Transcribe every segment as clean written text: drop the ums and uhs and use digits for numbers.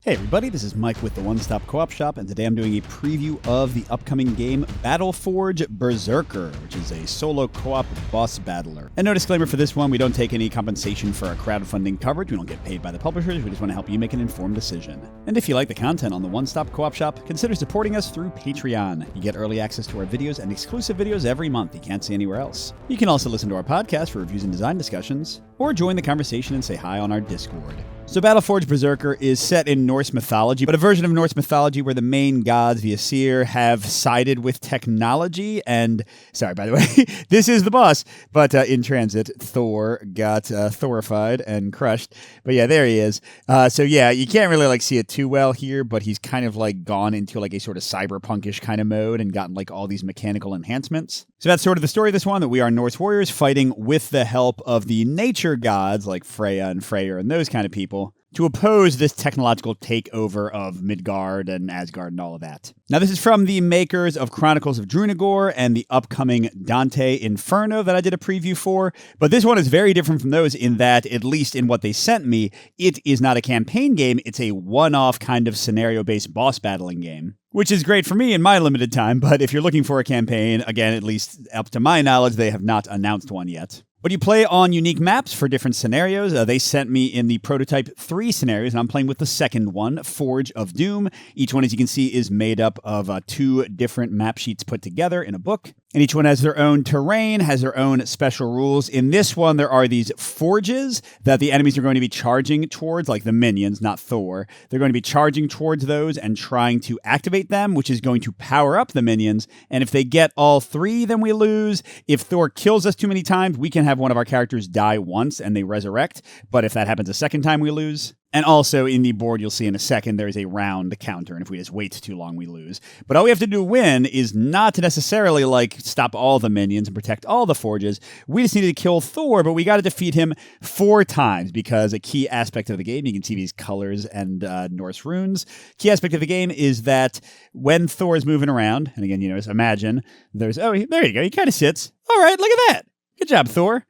Hey everybody, this is Mike with the One Stop Co-op Shop, and today I'm doing a preview of the upcoming game BattleForge Berserker, which is a solo co-op boss battler. And no disclaimer for this one, we don't take any compensation for our crowdfunding coverage, we don't get paid by the publishers, we just want to help you make an informed decision. And if you like the content on the One Stop Co-op Shop, consider supporting us through Patreon. You get early access to our videos and exclusive videos every month you can't see anywhere else. You can also listen to our podcast for reviews and design discussions, or join the conversation and say hi on our Discord. So BattleForge Berserker is set in Norse mythology, but a version of Norse mythology where the main gods, the Aesir, have sided with technology. And, sorry, by the way, this is the boss, but in transit, Thor got Thorified and crushed. But yeah, there he is. So yeah, you can't really see it too well here, but he's kind of gone into a sort of cyberpunkish kind of mode and gotten all these mechanical enhancements. So that's sort of the story of this one, that we are Norse warriors fighting with the help of the nature gods like Freya and Freyr and those kind of people to oppose this technological takeover of Midgard and Asgard and all of that. Now, this is from the makers of Chronicles of Drunagor and the upcoming Dante Inferno that I did a preview for, but this one is very different from those in that, at least in what they sent me, it is not a campaign game, it's a one-off kind of scenario-based boss battling game. Which is great for me in my limited time, but if you're looking for a campaign, again, at least up to my knowledge, they have not announced one yet. But you play on unique maps for different scenarios. They sent me in the prototype 3 scenarios, and I'm playing with the second one, Forge of Doom. Each one, as you can see, is made up of 2 different map sheets put together in a book. And each one has their own terrain, has their own special rules. In this one, there are these forges that the enemies are going to be charging towards, like the minions, not Thor. They're going to be charging towards those and trying to activate them, which is going to power up the minions. And if they get all 3, then we lose. If Thor kills us too many times, we can have one of our characters die once and they resurrect. But if that happens a second time, we lose. And also in the board, you'll see in a second, there is a round counter, and if we just wait too long, we lose. But all we have to do to win is not to necessarily, stop all the minions and protect all the forges. We just needed to kill Thor, but we got to defeat him 4 times, because a key aspect of the game, you can see these colors and Norse runes. Key aspect of the game is that when Thor is moving around, and again, just imagine, there you go, he kind of sits. All right, look at that. Good job, Thor.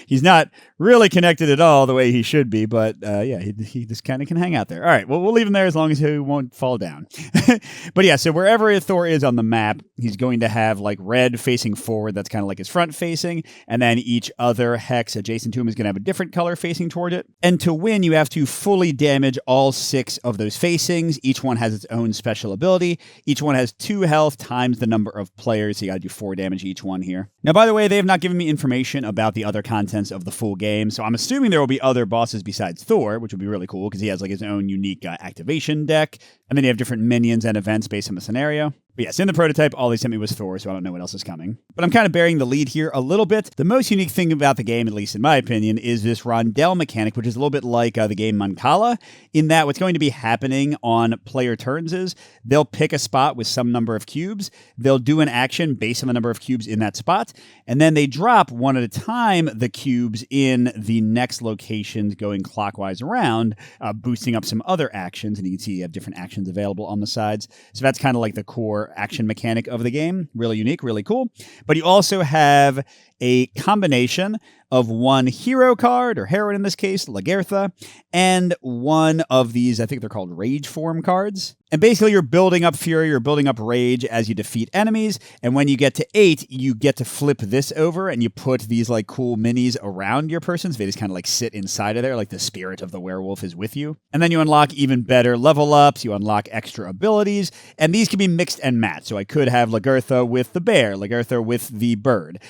He's not really connected at all the way he should be, but he just kind of can hang out there. All right, well, we'll leave him there as long as he won't fall down. But yeah, so wherever Thor is on the map, he's going to have red facing forward, that's kind of his front facing, and then each other hex adjacent to him is going to have a different color facing toward it. And to win, you have to fully damage all 6 of those facings. Each one has its own special ability. Each one has 2 health times the number of players, so you got to do 4 damage each one here. Now, by the way, they have not given me information about the other contents of the full game, so I'm assuming there will be other bosses besides Thor, which would be really cool because he has his own unique activation deck, and then you have different minions and events based on the scenario. But yes, in the prototype, all they sent me was Thor, so I don't know what else is coming. But I'm kind of bearing the lead here a little bit. The most unique thing about the game, at least in my opinion, is this rondelle mechanic, which is a little bit like the game Mancala, in that what's going to be happening on player turns is they'll pick a spot with some number of cubes, they'll do an action based on the number of cubes in that spot, and then they drop one at a time the cubes in the next locations going clockwise around, boosting up some other actions, and you can see you have different actions available on the sides. So that's kind of the core action mechanic of the game. Really unique, really cool. But you also have a combination of 1 hero card, or heroine in this case, Lagertha, and 1 of these, I think they're called Rage Form cards. And basically you're building up fury, you're building up rage as you defeat enemies, and when you get to 8, you get to flip this over, and you put these cool minis around your person, so they just kind of sit inside of there, like the spirit of the werewolf is with you. And then you unlock even better level ups, you unlock extra abilities, and these can be mixed and matched. So I could have Lagertha with the bear, Lagertha with the bird.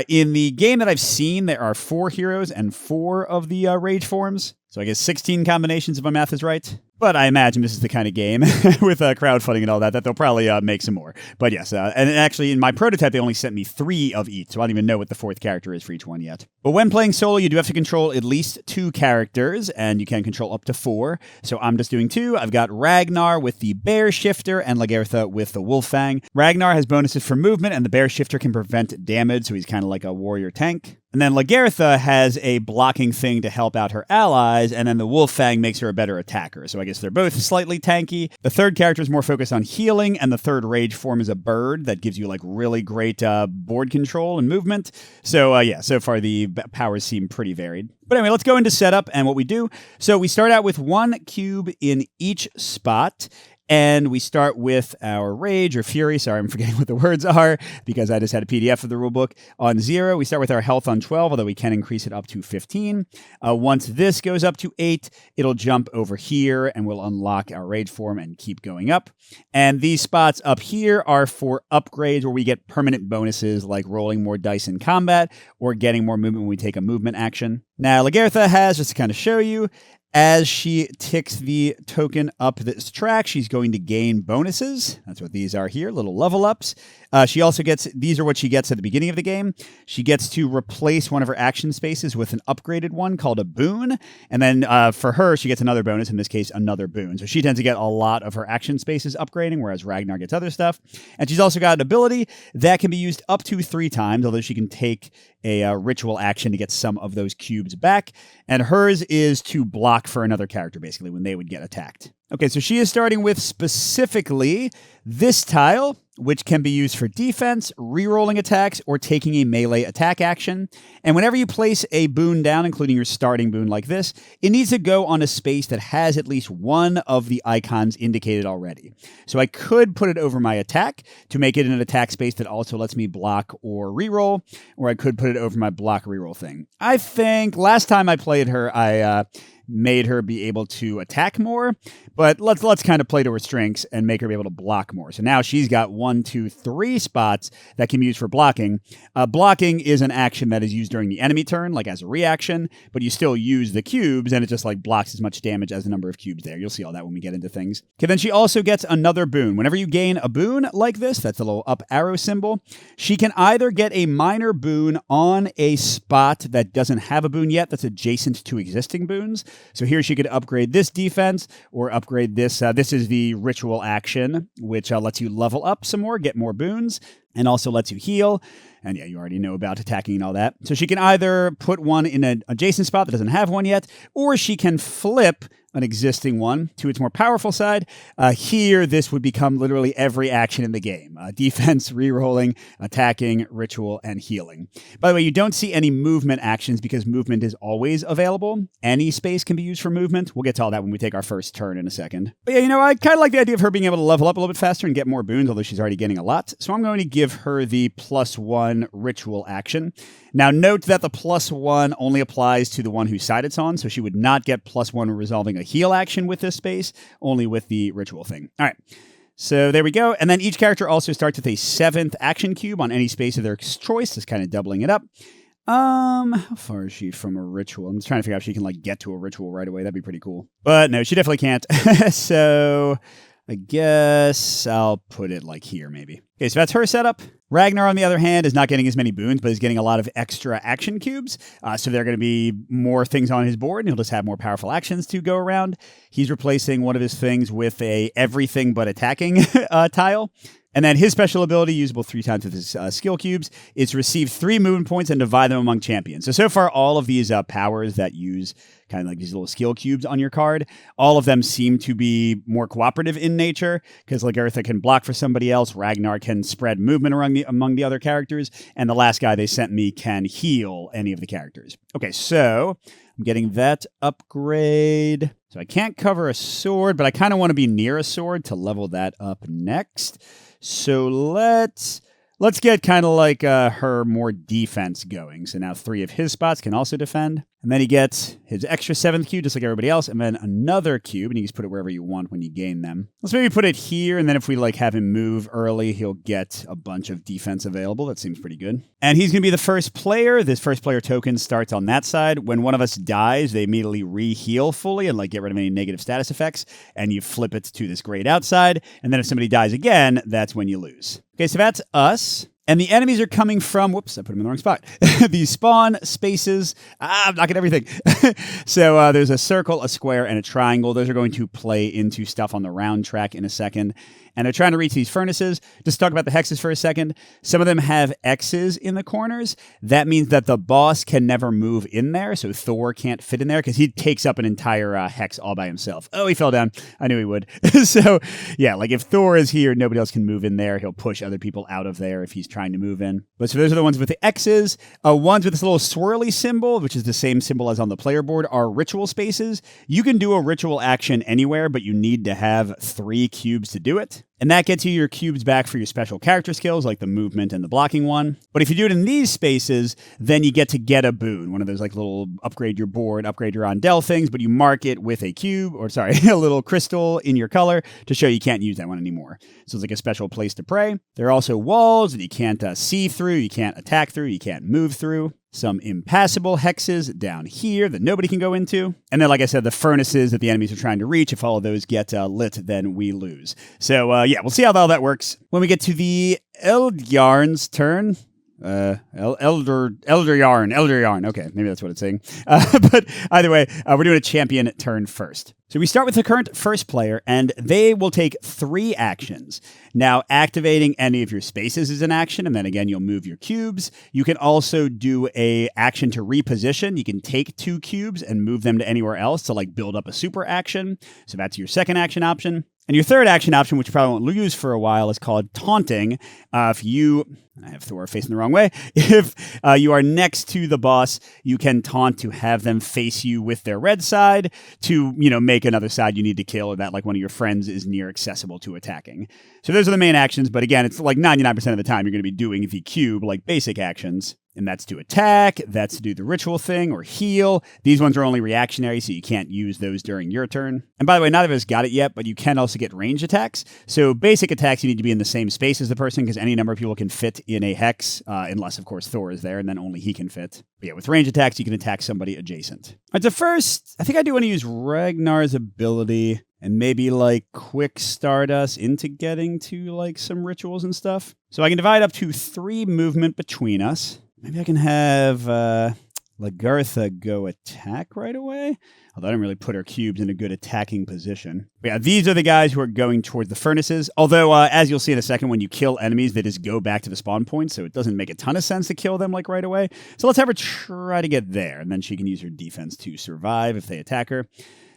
In the game that I've seen, there are 4 heroes and 4 of the rage forms. So I guess 16 combinations if my math is right. But I imagine this is the kind of game with crowdfunding and all that they'll probably make some more. But yes, and actually in my prototype, they only sent me 3 of each, so I don't even know what the 4th character is for each one yet. But when playing solo, you do have to control at least 2 characters, and you can control up to 4. So I'm just doing 2. I've got Ragnar with the Bear Shifter and Lagertha with the Wolffang. Ragnar has bonuses for movement, and the Bear Shifter can prevent damage, so he's kind of like a warrior tank. And And then Lagertha has a blocking thing to help out her allies, and then the Wolf Fang makes her a better attacker. So I guess they're both slightly tanky. The third character is more focused on healing, and the third rage form is a bird that gives you like really great board control and movement. So yeah, so far the powers seem pretty varied. But anyway, let's go into setup and what we do. So we start out with 1 cube in each spot. And we start with our Rage or Fury. Sorry, I'm forgetting what the words are because I just had a PDF of the rulebook. On 0, we start with our health on 12, although we can increase it up to 15. Once this goes up to 8, it'll jump over here and we'll unlock our Rage form and keep going up. And these spots up here are for upgrades where we get permanent bonuses like rolling more dice in combat or getting more movement when we take a movement action. Now, Lagertha has, just to kind of show you, as she ticks the token up this track, she's going to gain bonuses. That's what these are here, little level ups. She also gets, these are what she gets at the beginning of the game. She gets to replace one of her action spaces with an upgraded one called a boon. And then for her, she gets another bonus, in this case, another boon. So she tends to get a lot of her action spaces upgrading, whereas Ragnar gets other stuff. And she's also got an ability that can be used up to 3 times, although she can take a ritual action to get some of those cubes back. And hers is to block for another character, basically, when they would get attacked. Okay, so she is starting with specifically this tile, which can be used for defense, re-rolling attacks, or taking a melee attack action. And whenever you place a boon down, including your starting boon like this, it needs to go on a space that has at least one of the icons indicated already. So I could put it over my attack to make it an attack space that also lets me block or re-roll, or I could put it over my block re-roll thing. I think last time I played her, I made her be able to attack more, but let's kind of play to her strengths and make her be able to block more. So now she's got 1, 2, 3 spots that can be used for blocking. Blocking is an action that is used during the enemy turn, like as a reaction, but you still use the cubes and it just like blocks as much damage as the number of cubes there. You'll see all that when we get into things. Okay, then she also gets another boon. Whenever you gain a boon like this, that's the little up arrow symbol, she can either get a minor boon on a spot that doesn't have a boon yet that's adjacent to existing boons. So here she could upgrade this defense or upgrade this. This is the ritual action, which lets you level up some more, get more boons, and also lets you heal. And yeah, you already know about attacking and all that. So she can either put one in an adjacent spot that doesn't have one yet, or she can flip an existing one to its more powerful side. Here, this would become literally every action in the game. Defense, re-rolling, attacking, ritual, and healing. By the way, you don't see any movement actions because movement is always available. Any space can be used for movement. We'll get to all that when we take our first turn in a second. But yeah, you know, I kind of like the idea of her being able to level up a little bit faster and get more boons, although she's already getting a lot. So I'm going to give her the +1 ritual action. Now, note that the +1 only applies to the one whose side it's on, so she would not get +1 resolving a heal action with this space, only with the ritual thing. All right, so there we go. And then each character also starts with a 7th action cube on any space of their choice, just kind of doubling it up. How far is she from a ritual? I'm just trying to figure out if she can like get to a ritual right away. That'd be pretty cool. But no, she definitely can't. So I guess I'll put it like here maybe. Okay, so that's her setup. Ragnar, on the other hand, is not getting as many boons, but is getting a lot of extra action cubes. So there are going to be more things on his board, and he'll just have more powerful actions to go around. He's replacing one of his things with a everything but attacking tile. And then his special ability, usable 3 times with his skill cubes, is to receive 3 movement points and divide them among champions. So far, all of these powers that use kind of like these little skill cubes on your card, all of them seem to be more cooperative in nature, because Lagertha can block for somebody else, Ragnar can spread movement among the other characters, and the last guy they sent me can heal any of the characters. Okay, so I'm getting that upgrade. So I can't cover a sword, but I kind of want to be near a sword to level that up next. So let's get kind of like her more defense going. So now 3 of his spots can also defend. And then he gets his extra 7th cube, just like everybody else, and then another cube, and you can just put it wherever you want when you gain them. Let's maybe put it here, and then if we like have him move early, he'll get a bunch of defense available. That seems pretty good. And he's going to be the first player. This first player token starts on that side. When one of us dies, they immediately re-heal fully and like get rid of any negative status effects, and you flip it to this grayed outside. And then if somebody dies again, that's when you lose. Okay, so that's us. And the enemies are coming from, whoops, I put them in the wrong spot. These spawn spaces. I'm knocking everything. So there's a circle, a square, and a triangle. Those are going to play into stuff on the round track in a second. And they're trying to reach these furnaces. Just talk about the hexes for a second. Some of them have X's in the corners. That means that the boss can never move in there. So Thor can't fit in there because he takes up an entire hex all by himself. Oh, he fell down. I knew he would. So yeah, like if Thor is here, nobody else can move in there. He'll push other people out of there if he's trying to move in. But so those are the ones with the X's. Ones with this little swirly symbol, which is the same symbol as on the player board, are ritual spaces. You can do a ritual action anywhere, but you need to have 3 cubes to do it. And that gets you your cubes back for your special character skills, like the movement and the blocking one. But if you do it in these spaces, then you get a boon. One of those like little upgrade your board, upgrade your Ondel things, but you mark it with a cube, or sorry, a little crystal in your color to show you can't use that one anymore. So it's like a special place to pray. There are also walls that you can't see through, you can't attack through, you can't move through. Some impassable hexes down here that nobody can go into. And then, like I said, the furnaces that the enemies are trying to reach, if all of those get lit, then we lose. So, yeah, we'll see how all that works. When we get to the Eldyarn's turn... Elder Yarn. Okay, maybe that's what it's saying. But either way, we're doing a champion turn first. So we start with the current first player, and they will take 3 actions. Now, activating any of your spaces is an action, and then again, you'll move your cubes. You can also do a action to reposition. You can take 2 cubes and move them to anywhere else to like build up a super action. So that's your second action option. And your third action option, which you probably won't use for a while, is called taunting. I have Thor facing the wrong way. If you are next to the boss, you can taunt to have them face you with their red side to, make another side you need to kill, or that like one of your friends is near accessible to attacking. So those are the main actions. But again, it's like 99% of the time you're going to be doing the cube, like basic actions. And that's to attack, that's to do the ritual thing, or heal. These ones are only reactionary, so you can't use those during your turn. And by the way, neither of us got it yet, but you can also get ranged attacks. So basic attacks, you need to be in the same space as the person, because any number of people can fit in a hex, unless, of course, Thor is there, and then only he can fit. But yeah, with range attacks, you can attack somebody adjacent. All right, so first, I think I do want to use Ragnar's ability and maybe like quick start us into getting to like some rituals and stuff. So I can divide up to 3 movement between us. Maybe I can have Lagartha go attack right away. Although I didn't really put her cubes in a good attacking position. But yeah, these are the guys who are going towards the furnaces. Although, as you'll see in a second, when you kill enemies, they just go back to the spawn point. So it doesn't make a ton of sense to kill them like right away. So let's have her try to get there. And then she can use her defense to survive if they attack her.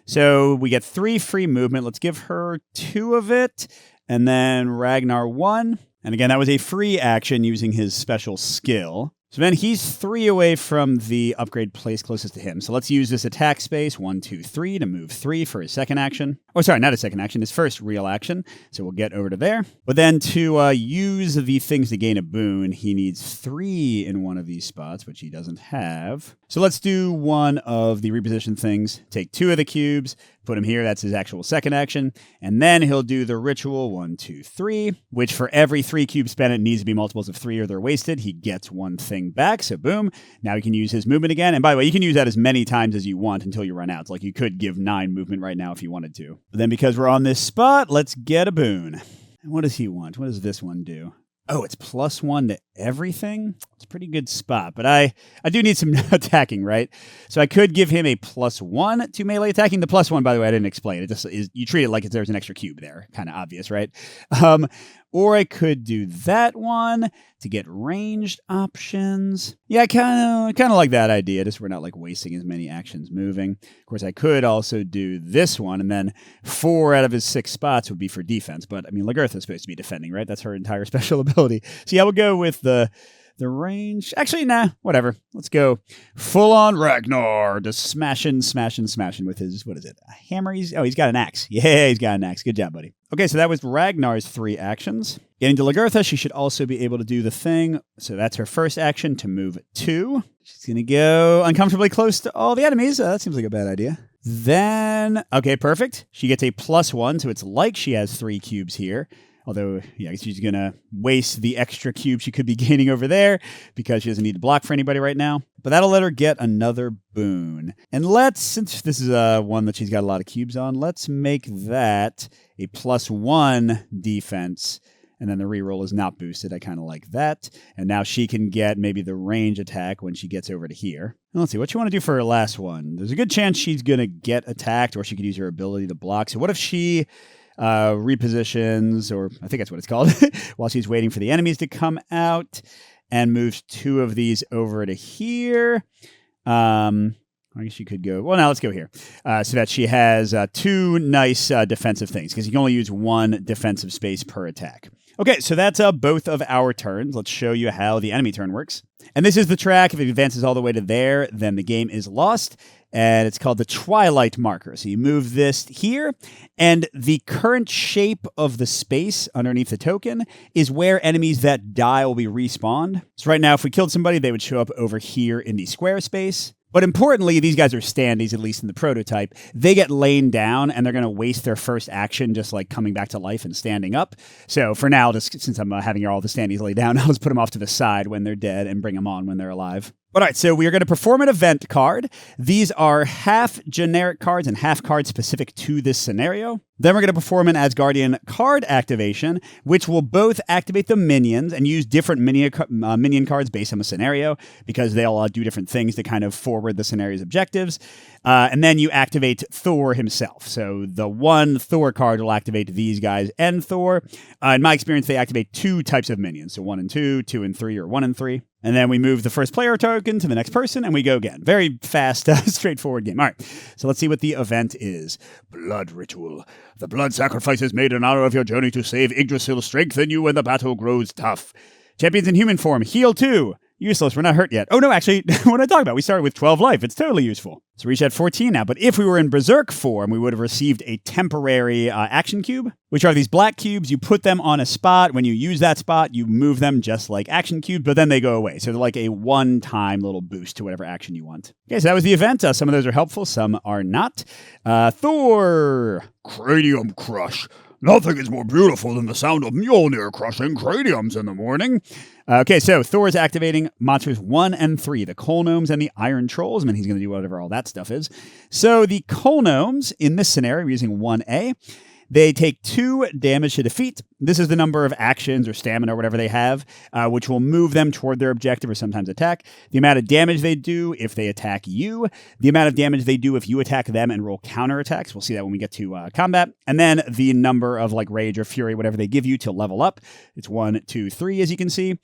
So we get 3 free movement. Let's give her 2 of it. And then Ragnar 1. And again, that was a free action using his special skill. So then he's 3 away from the upgrade place closest to him. So let's use this attack space, 1, 2, 3, to move 3 for his second action. Oh, sorry, not his second action, his first real action. So we'll get over to there. But then to use the things to gain a boon, he needs 3 in one of these spots, which he doesn't have. So let's do one of the reposition things. Take 2 of the cubes, put him here. That's his actual second action. And then he'll do the ritual 1, 2, 3, which for every 3 cubes spent, it needs to be multiples of 3 or they're wasted. He gets 1 thing back. So boom. Now he can use his movement again. And by the way, you can use that as many times as you want until you run out. It's like you could give 9 movement right now if you wanted to. But then because we're on this spot, let's get a boon. And what does he want? What does this one do? Oh, it's +1 to everything? It's a pretty good spot, but I do need some attacking, right? So I could give him a +1 to melee attacking. The +1, by the way, I didn't explain. It just is, you treat it like there's an extra cube there. Kind of obvious, right? Or I could do that one to get ranged options. Yeah, I kind of like that idea. Just we're not like wasting as many actions moving. Of course, I could also do this one, and then 4 out of his 6 spots would be for defense. But I mean, Lagartha's supposed to be defending, right? That's her entire special ability. So yeah, we'll go with the range. Actually, nah, whatever. Let's go full on Ragnar. Just smashing with his, what is it? A hammer? He's got an axe. Yeah, he's got an axe. Good job, buddy. Okay, so that was Ragnar's 3 actions. Getting to Lagartha, she should also be able to do the thing. So that's her first action to move 2. She's going to go uncomfortably close to all the enemies. That seems like a bad idea. Then, okay, perfect. She gets a +1, so it's like she has 3 cubes here. Although, yeah, she's going to waste the extra cube she could be gaining over there because she doesn't need to block for anybody right now. But that'll let her get another boon. And since this is one that she's got a lot of cubes on, let's make that a +1 defense And then the reroll is not boosted. I kind of like that. And now she can get maybe the range attack when she gets over to here. And let's see, what you want to do for her last one? There's a good chance she's going to get attacked, or she could use her ability to block. So what if she repositions, or I think that's what it's called, while she's waiting for the enemies to come out, and moves 2 of these over to here. I guess you could go, well, now let's go here. So that she has 2 nice defensive things, because you can only use 1 defensive space per attack. Okay, so that's both of our turns. Let's show you how the enemy turn works. And this is the track. If it advances all the way to there, then the game is lost. And it's called the Twilight marker. So you move this here, and the current shape of the space underneath the token is where enemies that die will be respawned. So right now, if we killed somebody, they would show up over here in the square space. But importantly, these guys are standees, at least in the prototype. They get laid down, and they're going to waste their first action just like coming back to life and standing up. So for now, just since I'm having all the standees lay down, I'll just put them off to the side when they're dead and bring them on when they're alive. All right, so we are going to perform an event card. These are half generic cards and half cards specific to this scenario. Then we're going to perform an Asgardian card activation, which will both activate the minions and use different minion cards based on the scenario, because they'll do different things to kind of forward the scenario's objectives. And then you activate Thor himself. So the one Thor card will activate these guys and Thor. In my experience, they activate 2 types of minions. So 1 and 2, 2 and 3, or 1 and 3. And then we move the first player token to the next person, and we go again. Very fast, straightforward game. All right, so let's see what the event is. Blood Ritual. The blood sacrifice is made in honor of your journey to save Yggdrasil. Strengthen you when the battle grows tough. Champions in human form, heal 2. Useless, we're not hurt yet. Oh no, actually, what I talk about? We started with 12 life. It's totally useful. So we reach at 14 now. But if we were in Berserk form, we would have received a temporary action cube, which are these black cubes. You put them on a spot. When you use that spot, you move them just like action cubes, but then they go away. So they're like a one-time little boost to whatever action you want. Okay, so that was the event. Some of those are helpful, some are not. Thor. Cranium Crush. Nothing is more beautiful than the sound of Mjolnir crushing craniums in the morning. Okay, so Thor is activating monsters 1 and 3, the Coal Gnomes and the Iron Trolls. I mean, he's going to do whatever all that stuff is. So the Coal Gnomes, in this scenario, we're using 1A. They take 2 damage to defeat. This is the number of actions or stamina or whatever they have, which will move them toward their objective or sometimes attack. The amount of damage they do if they attack you. The amount of damage they do if you attack them and roll counterattacks. We'll see that when we get to combat. And then the number of like rage or fury, whatever they give you to level up. It's 1, 2, 3, as you can see.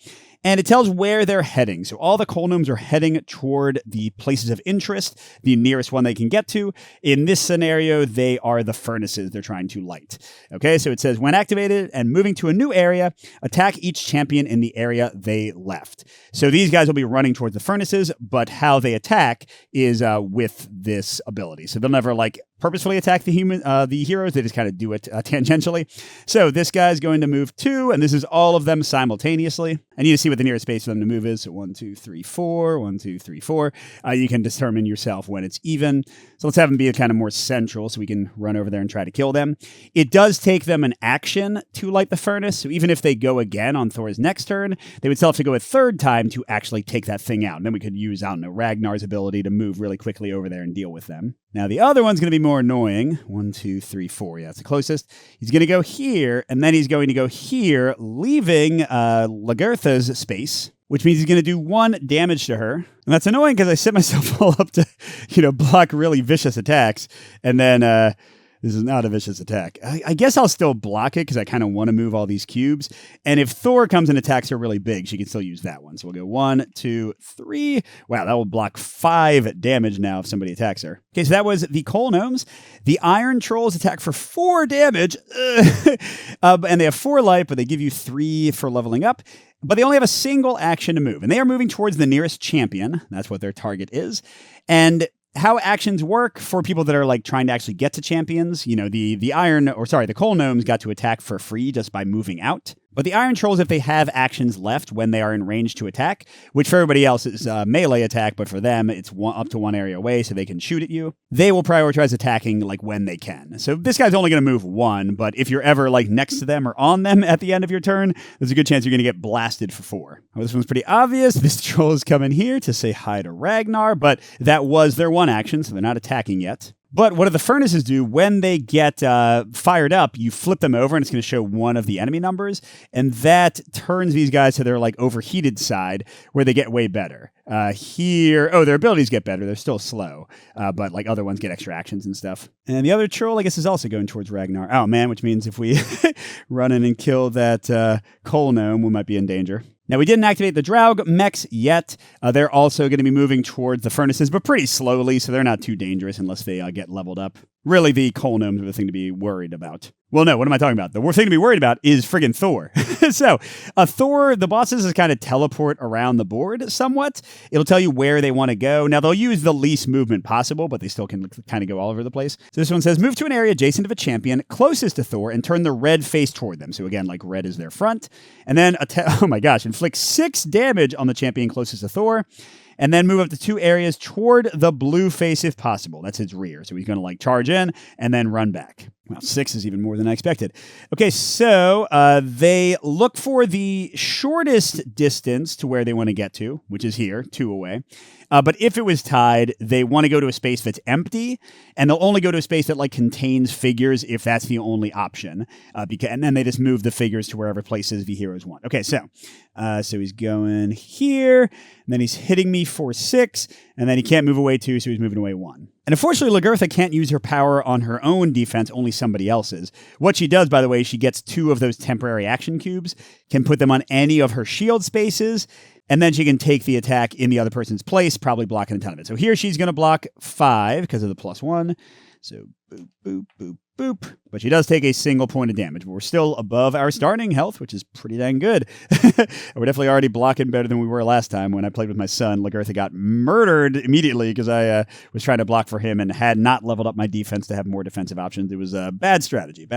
And it tells where they're heading. So all the Coal Gnomes are heading toward the places of interest, the nearest one they can get to. In this scenario, they are the furnaces they're trying to light. Okay, so it says, when activated and moving to a new area, attack each champion in the area they left. So these guys will be running towards the furnaces, but how they attack is with this ability. So they'll never like purposefully attack the heroes. They just kind of do it tangentially. So this guy's going to move 2, and this is all of them simultaneously. I need to see what the nearest space for them to move is. So 1, 2, 3, 4, 1, 2, 3, 4. You can determine yourself when it's even. So let's have them be kind of more central so we can run over there and try to kill them. It does take them an action to light the furnace. So even if they go again on Thor's next turn, they would still have to go a 3rd time to actually take that thing out. And then we could use, I don't know, Ragnar's ability to move really quickly over there and deal with them. Now, the other one's going to be more annoying. 1, 2, 3, 4. Yeah, that's the closest. He's going to go here, and then he's going to go here, leaving Lagertha's space, which means he's going to do 1 damage to her. And that's annoying because I set myself all up to, block really vicious attacks. And then this is not a vicious attack. I guess I'll still block it because I kind of want to move all these cubes. And if Thor comes and attacks her really big, she can still use that one. So we'll go 1, 2, 3. Wow, that will block 5 damage now if somebody attacks her. Okay, so that was the Coal Gnomes. The Iron Trolls attack for 4 damage. And they have 4 life, but they give you 3 for leveling up. But they only have a single action to move. And they are moving towards the nearest champion. That's what their target is. And how actions work for people that are like trying to actually get to champions, the Coal Gnomes got to attack for free just by moving out. But the Iron Trolls, if they have actions left when they are in range to attack, which for everybody else is melee attack, but for them it's up to 1 area away so they can shoot at you, they will prioritize attacking like when they can. So this guy's only going to move 1, but if you're ever like next to them or on them at the end of your turn, there's a good chance you're going to get blasted for 4. Well, this one's pretty obvious. This troll is coming here to say hi to Ragnar, but that was their 1 action, so they're not attacking yet. But what do the furnaces do? When they get fired up, you flip them over and it's going to show one of the enemy numbers. And that turns these guys to their like overheated side where they get way better. Their abilities get better. They're still slow, but like other ones get extra actions and stuff. And the other troll, I guess, is also going towards Ragnar. Oh man, which means if we run in and kill that coal gnome, we might be in danger. Now, we didn't activate the Draug mechs yet. They're also going to be moving towards the furnaces, but pretty slowly, so they're not too dangerous unless they get leveled up. Really, the coal gnomes are the thing to be worried about. Well, no, what am I talking about? The thing to be worried about is friggin' Thor. So, Thor, the bosses kind of teleport around the board somewhat. It'll tell you where they want to go. Now, they'll use the least movement possible, but they still can kind of go all over the place. So this one says, move to an area adjacent to a champion closest to Thor and turn the red face toward them. So again, like red is their front. And then, inflict 6 damage on the champion closest to Thor. And then move up to 2 areas toward the blue face if possible. That's his rear. So he's going to like charge in and then run back. Well, 6 is even more than I expected. Okay, so they look for the shortest distance to where they want to get to, which is here, 2 away. But if it was tied, they want to go to a space that's empty, and they'll only go to a space that like contains figures if that's the only option. And then they just move the figures to wherever places the heroes want. Okay, so he's going here, and then he's hitting me for 6, and then he can't move away 2, so he's moving away 1. And unfortunately, Lagertha can't use her power on her own defense, only somebody else's. What she does, by the way, she gets 2 of those temporary action cubes, can put them on any of her shield spaces, and then she can take the attack in the other person's place, probably blocking a ton of it. So here she's going to block 5 because of the +1. So boop, boop, boop, boop. But she does take a single point of damage. But we're still above our starting health, which is pretty dang good. We're definitely already blocking better than we were last time. When I played with my son, Lagertha got murdered immediately because I was trying to block for him and had not leveled up my defense to have more defensive options. It was a bad strategy.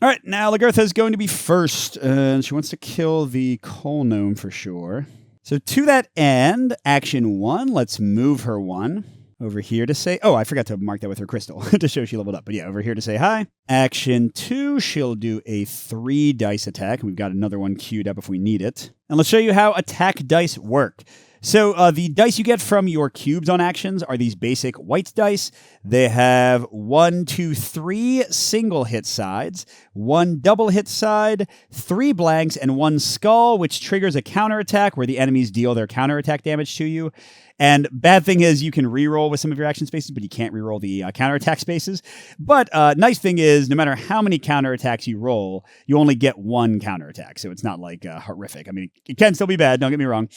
All right, now Lagertha is going to be first, and she wants to kill the coal gnome for sure. So to that end, action 1, let's move her 1 over here to say, I forgot to mark that with her crystal to show she leveled up. But yeah, over here to say hi. Action 2, she'll do a 3 dice attack. We've got another one queued up if we need it. And let's show you how attack dice work. So the dice you get from your cubes on actions are these basic white dice. They have 1, 2, 3 single hit sides, 1 double hit side, 3 blanks, and 1 skull, which triggers a counterattack where the enemies deal their counterattack damage to you. And bad thing is you can reroll with some of your action spaces, but you can't reroll the counterattack spaces. But nice thing is no matter how many counterattacks you roll, you only get 1 counterattack. So it's not like horrific. I mean, it can still be bad. Don't get me wrong.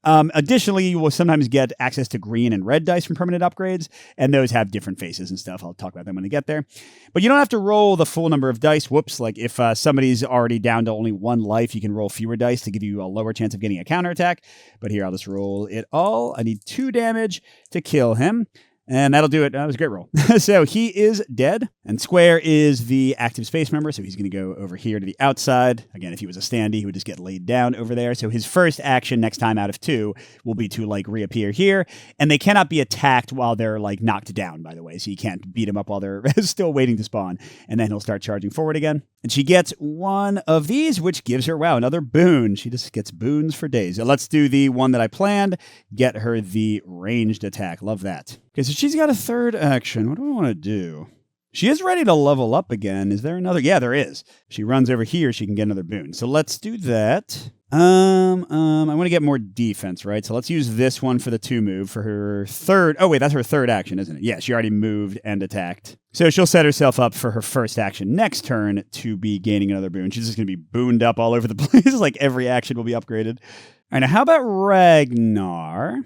Additionally, you will sometimes get access to green and red dice from permanent upgrades, and those have different faces and stuff. I'll talk about them when I get there. But you don't have to roll the full number of dice. Whoops. Like if somebody's already down to only 1 life, you can roll fewer dice to give you a lower chance of getting a counterattack. But here, I'll just roll it all. I need 2 damage to kill him. And that'll do it. That was a great roll. So he is dead. And Square is the active space member. So he's going to go over here to the outside. Again, if he was a standee, he would just get laid down over there. So his first action next time out of 2 will be to like reappear here. And they cannot be attacked while they're like knocked down, by the way. So you can't beat them up while they're still waiting to spawn. And then he'll start charging forward again. And she gets 1 of these, which gives her, another boon. She just gets boons for days. So let's do the one that I planned. Get her the ranged attack. Love that. Okay, so she's got a 3rd action. What do I want to do? She is ready to level up again. Is there another? Yeah, there is. She runs over here. She can get another boon. So let's do that. I want to get more defense, right? So let's use this one for the 2 move for her 3rd. Oh, wait, that's her 3rd action, isn't it? Yeah, she already moved and attacked. So she'll set herself up for her first action next turn to be gaining another boon. She's just going to be booned up all over the place. Like every action will be upgraded. All right, now how about Ragnar?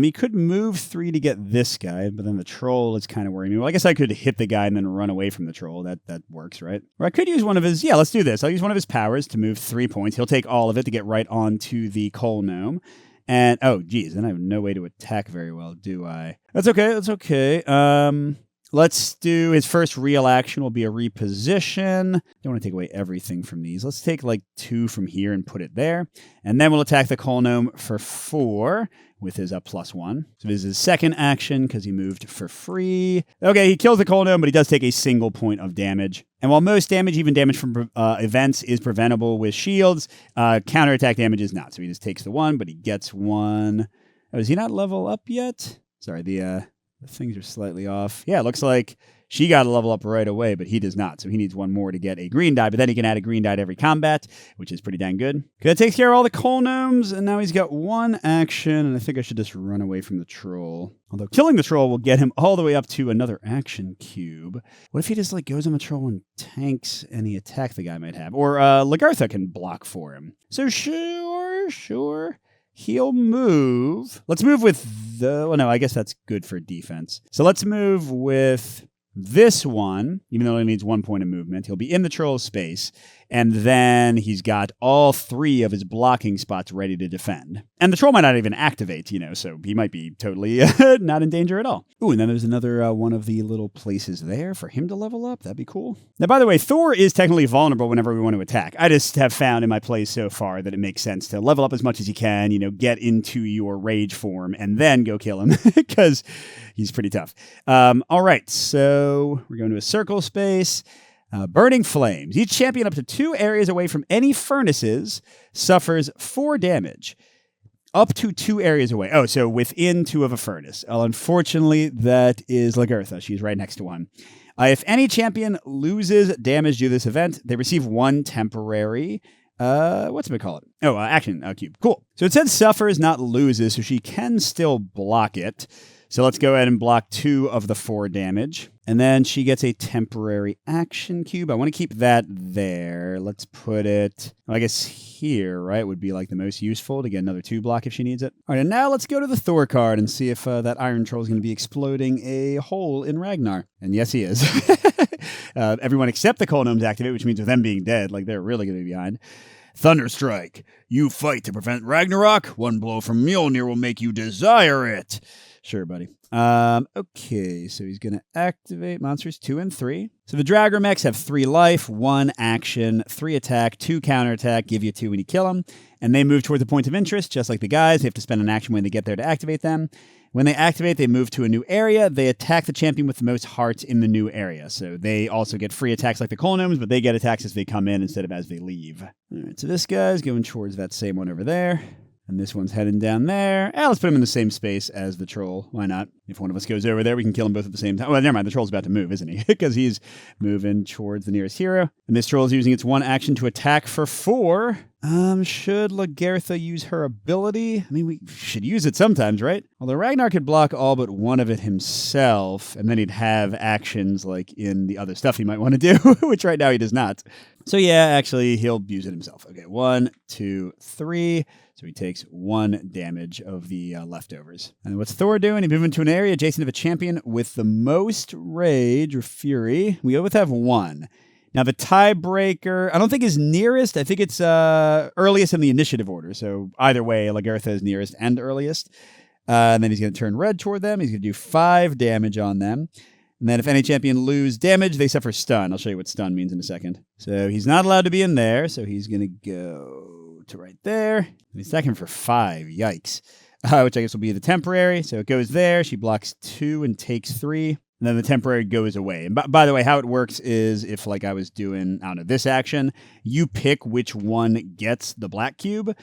He could move 3 to get this guy, but then the troll is kind of worrying me. Well, I guess I could hit the guy and then run away from the troll. That works, right? Or I could use one of his... Yeah, let's do this. I'll use one of his powers to move 3 points. He'll take all of it to get right onto the coal gnome. And, then I have no way to attack very well, do I? That's okay. Let's do his first real action will be a reposition. Don't want to take away everything from these. Let's take like 2 from here and put it there. And then we'll attack the coal gnome for 4 with his +1. So this is his 2nd action because he moved for free. Okay, he kills the coal gnome, but he does take a single point of damage. And while most damage, even damage from events, is preventable with shields, counterattack damage is not. So he just takes the 1, but he gets 1. Oh, does he not level up yet? Sorry, the The things are slightly off. Yeah, it looks like she got a level up right away, but he does not. So he needs one more to get a green die, but then he can add a green die to every combat, which is pretty dang good. That takes care of all the coal gnomes, and now he's got one action, and I think I should just run away from the troll. Although killing the troll will get him all the way up to another action cube. What if he just goes on the troll and tanks any attack the guy might have? Or Lagartha can block for him. So sure. He'll move. Let's move with well, no, I guess that's good for defense. So let's move with this one, even though he needs 1 point of movement. He'll be in the troll space, and then he's got all 3 of his blocking spots ready to defend. And the troll might not even activate, so he might be totally not in danger at all. Ooh, and then there's another one of the little places there for him to level up. That'd be cool. Now, by the way, Thor is technically vulnerable whenever we want to attack. I just have found in my plays so far that it makes sense to level up as much as you can, get into your rage form, and then go kill him, because he's pretty tough. All right, so we're going to a circle space. Burning flames. Each champion up to 2 areas away from any furnaces suffers 4 damage. Up to 2 areas away. Oh, so within 2 of a furnace. Well, unfortunately, that is Lagartha. She's right next to one. If any champion loses damage due to this event, they receive 1 temporary action cube. Cool. So it said suffers, not loses, so she can still block it. So let's go ahead and block 2 of the 4 damage. And then she gets a temporary action cube. I want to keep that there. Let's put it, I guess here, right, would be the most useful to get another 2 block if she needs it. All right, and now let's go to the Thor card and see if that Iron Troll is going to be exploding a hole in Ragnar. And yes, he is. Everyone except the Coal Gnomes activate, which means with them being dead, they're really going to be behind. Thunderstrike. You fight to prevent Ragnarok. 1 blow from Mjolnir will make you desire it. Sure, buddy. Okay, so he's going to activate monsters 2 and 3. So the Dragromechs have 3 life, 1 action, 3 attack, 2 counterattack, give you 2 when you kill them. And they move towards a point of interest, just like the guys. They have to spend an action when they get there to activate them. When they activate, they move to a new area. They attack the champion with the most hearts in the new area. So they also get free attacks like the Coal Gnomes, but they get attacks as they come in instead of as they leave. All right, so this guy's going towards that same one over there. And this one's heading down there. Let's put him in the same space as the troll. Why not? If one of us goes over there, we can kill them both at the same time. Well, never mind. The troll's about to move, isn't he? Because he's moving towards the nearest hero. And this troll is using its 1 action to attack for 4. Should Lagartha use her ability? I mean, we should use it sometimes, right? Although Ragnar could block all but 1 of it himself, and then he'd have actions like in the other stuff he might want to do, which right now he does not. So yeah, actually, he'll use it himself. Okay, 1, 2, 3. So he takes 1 damage of the leftovers. And what's Thor doing? He's moving to an area adjacent to a champion with the most rage or fury. We both have 1. Now, the tiebreaker, I don't think is nearest. I think it's earliest in the initiative order. So either way, Lagartha is nearest and earliest. And then he's going to turn red toward them. He's going to do 5 damage on them. And then if any champion lose damage, they suffer stun. I'll show you what stun means in a second. So he's not allowed to be in there. So he's going to go to right there. And he's attacking for 5. Yikes. Which I guess will be the temporary. So it goes there. She blocks 2 and takes 3. And then the temporary goes away. And by the way, how it works is if I was doing, this action, you pick which one gets the black cube,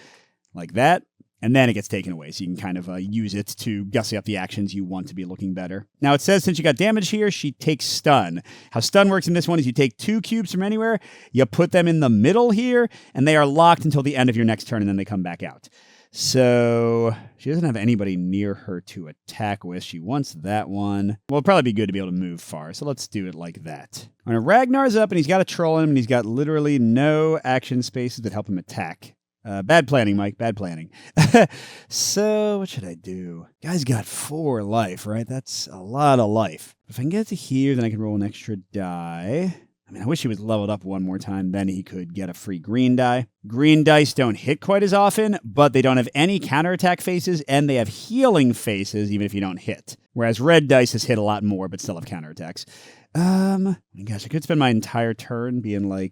like that, and then it gets taken away. So you can kind of use it to gussy up the actions you want to be looking better. Now it says since you got damage here, she takes stun. How stun works in this one is you take 2 cubes from anywhere, you put them in the middle here, and they are locked until the end of your next turn, and then they come back out. So she doesn't have anybody near her to attack with. She wants that one. Well, it'd probably be good to be able to move far. So let's do it like that. All right, Ragnar's up, and he's got a troll in him, and he's got literally no action spaces that help him attack. Bad planning, Mike. Bad planning. So what should I do? Guy's got 4 life, right? That's a lot of life. If I can get to here, then I can roll an extra die. I wish he was leveled up 1 more time, then he could get a free green die. Green dice don't hit quite as often, but they don't have any counterattack faces, and they have healing faces, even if you don't hit. Whereas red dice has hit a lot more, but still have counterattacks. Gosh, I could spend my entire turn being 1,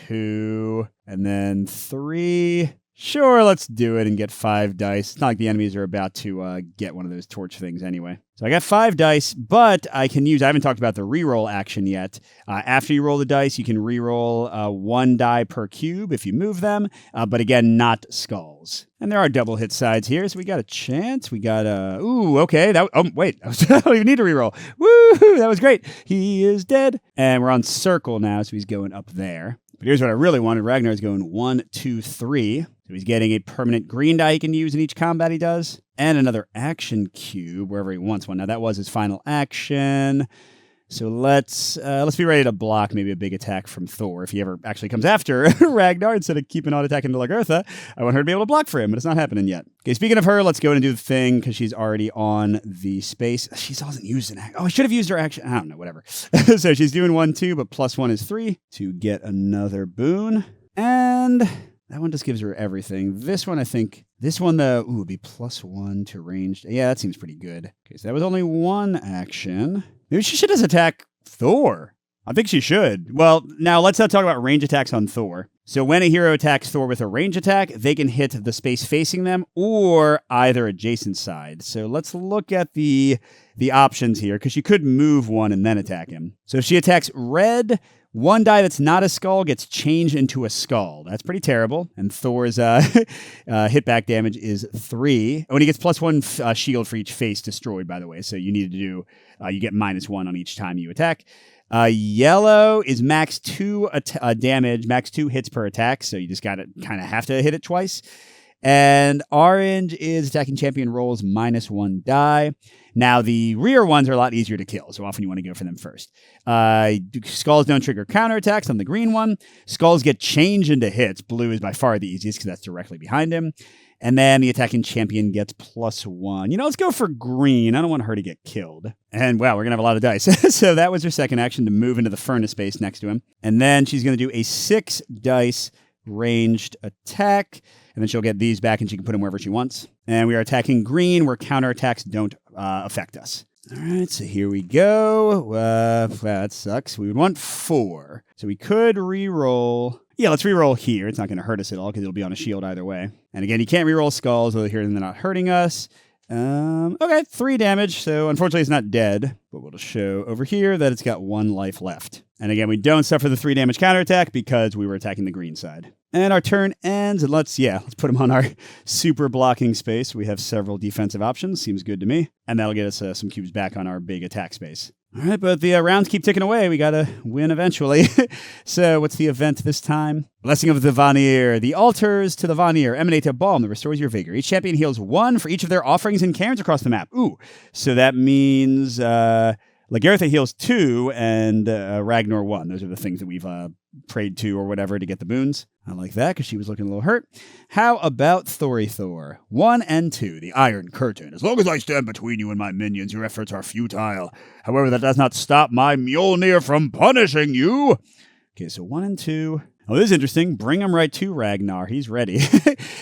2, and then 3. Sure, let's do it and get 5 dice. It's not like the enemies are about to get one of those torch things anyway. So I got 5 dice, but I haven't talked about the reroll action yet. After you roll the dice, you can reroll 1 die per cube if you move them, but again, not skulls. And there are double hit sides here, so we got a chance. We got a... Ooh, okay. Wait. I don't even need to reroll. Woo! That was great. He is dead. And we're on circle now, so he's going up there. But here's what I really wanted. Ragnar's going 1, 2, 3. So he's getting a permanent green die he can use in each combat he does, and another action cube wherever he wants one. Now that was his final action. So let's be ready to block maybe a big attack from Thor if he ever actually comes after Ragnar instead of keeping on attacking the Lagertha. I want her to be able to block for him, but it's not happening yet. Okay, speaking of her, let's go and do the thing because she's already on the space. She doesn't use an action. Oh, I should have used her action. I don't know, whatever. So she's doing 1, 2, but +1 is 3 to get another boon. And that one just gives her everything. This one, I think, would be +1 to ranged. Yeah, that seems pretty good. Okay, so that was only 1 action. Maybe she should just attack Thor. I think she should. Well, now let's not talk about range attacks on Thor. So when a hero attacks Thor with a range attack, they can hit the space facing them or either adjacent side. So let's look at the options here, because she could move 1 and then attack him. So if she attacks red, 1 die that's not a skull gets changed into a skull. That's pretty terrible. And Thor's hit back damage is 3. When he gets +1 shield for each face destroyed, by the way. So you need to do, you get -1 on each time you attack. Yellow is max 2 damage, max 2 hits per attack. So you just gotta kind of have to hit it twice. And orange is attacking champion rolls -1 die. Now, the rear ones are a lot easier to kill, so often you want to go for them first. Skulls don't trigger counterattacks on the green one. Skulls get changed into hits. Blue is by far the easiest because that's directly behind him. And then the attacking champion gets +1. Let's go for green. I don't want her to get killed. And wow, we're going to have a lot of dice. So that was her second action to move into the furnace space next to him. And then she's going to do a 6 dice ranged attack. And then she'll get these back and she can put them wherever she wants. And we are attacking green where counterattacks don't affect us. All right, so here we go. That sucks. We would want 4. So we could re-roll. Yeah, let's re-roll here. It's not going to hurt us at all because it'll be on a shield either way. And again, you can't re-roll skulls over here and they're not hurting us. Okay, 3 damage. So unfortunately, it's not dead. But we'll just show over here that it's got 1 life left. And again, we don't suffer the 3 damage counterattack because we were attacking the green side. And our turn ends, and let's put him on our super blocking space. We have several defensive options. Seems good to me. And that'll get us some cubes back on our big attack space. All right, but the rounds keep ticking away. We got to win eventually. So what's the event this time? Blessing of the Vanir. The altars to the Vanir emanate a balm that restores your vigor. Each champion heals 1 for each of their offerings and cairns across the map. Ooh, so that means Lagertha heals 2 and Ragnar 1. Those are the things that we've prayed to or whatever to get the boons. I like that because she was looking a little hurt. How about Thor? 1 and 2, the Iron Curtain. As long as I stand between you and my minions, your efforts are futile. However, that does not stop my Mjolnir from punishing you. Okay, so 1 and 2. Oh, this is interesting. Bring him right to Ragnar. He's ready.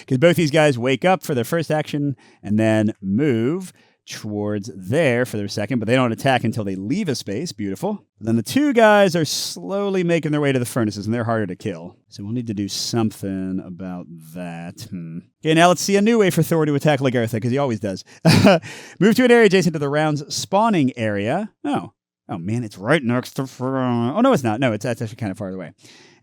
Because both these guys wake up for their first action and then move towards there for their second, but they don't attack until they leave a space. Beautiful. Then the 2 guys are slowly making their way to the furnaces, and they're harder to kill. So we'll need to do something about that. Okay, now let's see a new way for Thor to attack Lagertha, because he always does. Move to an area adjacent to the round's spawning area. Oh man, it's right next to... Oh, no, it's not. No, it's actually kind of far away.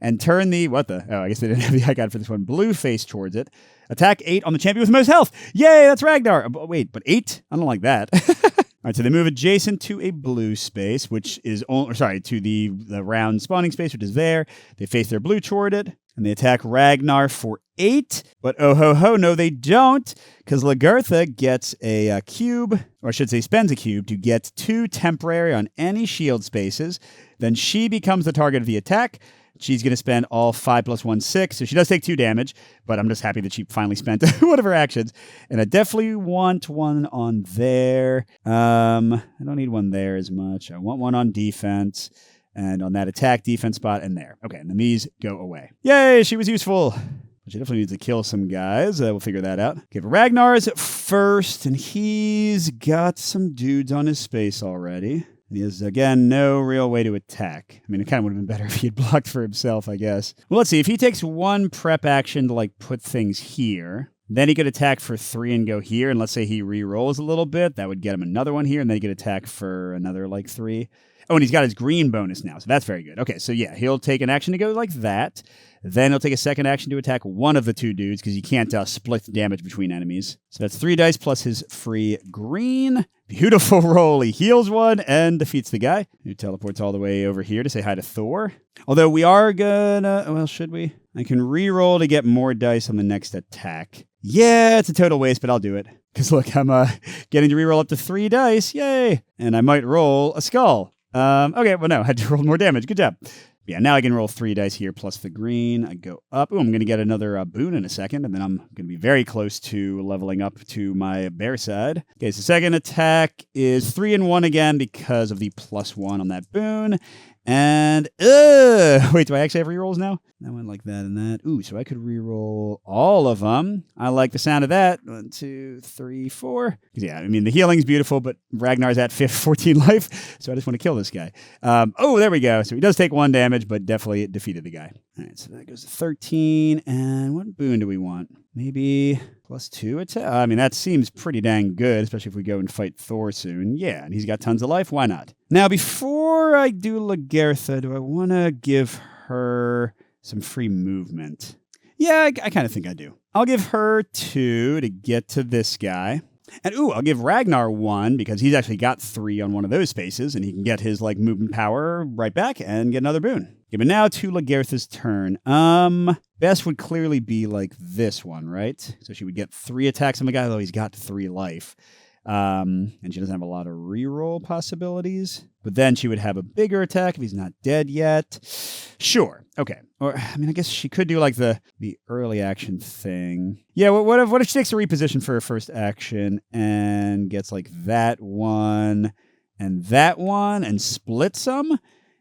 And turn the... What the... Oh, I guess they didn't have the icon for this one. Blue face towards it. Attack 8 on the champion with the most health. Yay, that's Ragnar. Wait, but 8? I don't like that. All right, so they move adjacent to a blue space, which is... to the round spawning space, which is there. They face their blue toward it. And they attack Ragnar for 8. But oh ho ho, no they don't. Because Lagertha gets a cube, or I should say spends a cube, to get 2 temporary on any shield spaces. Then she becomes the target of the attack. She's going to spend all 5 + 1, 6. So she does take 2 damage, but I'm just happy that she finally spent one of her actions. And I definitely want one on there. I don't need one there as much. I want one on defense. And on that attack defense spot and there. Okay, and then these go away. Yay, she was useful. But she definitely needs to kill some guys. We'll figure that out. Okay, but Ragnar's first, and he's got some dudes on his space already. And he has, again, no real way to attack. I mean, it kind of would have been better if he had blocked for himself, I guess. Well, let's see. If he takes one prep action to, like, put things here, then he could attack for 3 and go here. And let's say he re-rolls a little bit. That would get him another one here. And then he could attack for another, like, 3. Oh, and he's got his green bonus now. So that's very good. Okay, so yeah, he'll take an action to go like that. Then he'll take a second action to attack one of the 2 dudes because you can't split damage between enemies. So that's 3 dice plus his free green. Beautiful roll. He heals one and defeats the guy who teleports all the way over here to say hi to Thor. Although we are gonna... Well, should we? I can re-roll to get more dice on the next attack. Yeah, it's a total waste, but I'll do it. Because look, I'm getting to re-roll up to 3 dice. Yay! And I might roll a skull. Okay, well, no, I had to roll more damage. Good job. Yeah, now I can roll 3 dice here plus the green. I go up. Oh, I'm going to get another boon in a second, and then I'm going to be very close to leveling up to my bear side. Okay, so second attack is 3 and 1 again because of the +1 on that boon. And, wait, do I actually have rerolls now? That went like that and that. Ooh, so I could reroll all of them. I like the sound of that. 1, 2, 3, 4. Yeah, I mean, the healing's beautiful, but Ragnar's at 14 life, so I just want to kill this guy. Oh, there we go. So he does take 1 damage, but definitely defeated the guy. All right, so that goes to 13. And what boon do we want? Maybe +2 attack? I mean, that seems pretty dang good, especially if we go and fight Thor soon. Yeah, and he's got tons of life. Why not? Now, before I do Lagertha, do I want to give her some free movement? Yeah, I kind of think I do. I'll give her 2 to get to this guy. And ooh, I'll give Ragnar 1 because he's actually got 3 on one of those spaces, and he can get his like movement power right back and get another boon. Okay, but now to Lagertha's turn. Best would clearly be like this one, right? So she would get 3 attacks on the guy, though he's got 3 life. And she doesn't have a lot of reroll possibilities. But then she would have a bigger attack if he's not dead yet. Sure. Okay. Or, I mean, I guess she could do like the early action thing. Yeah, what if she takes a reposition for her first action and gets like that one and splits them?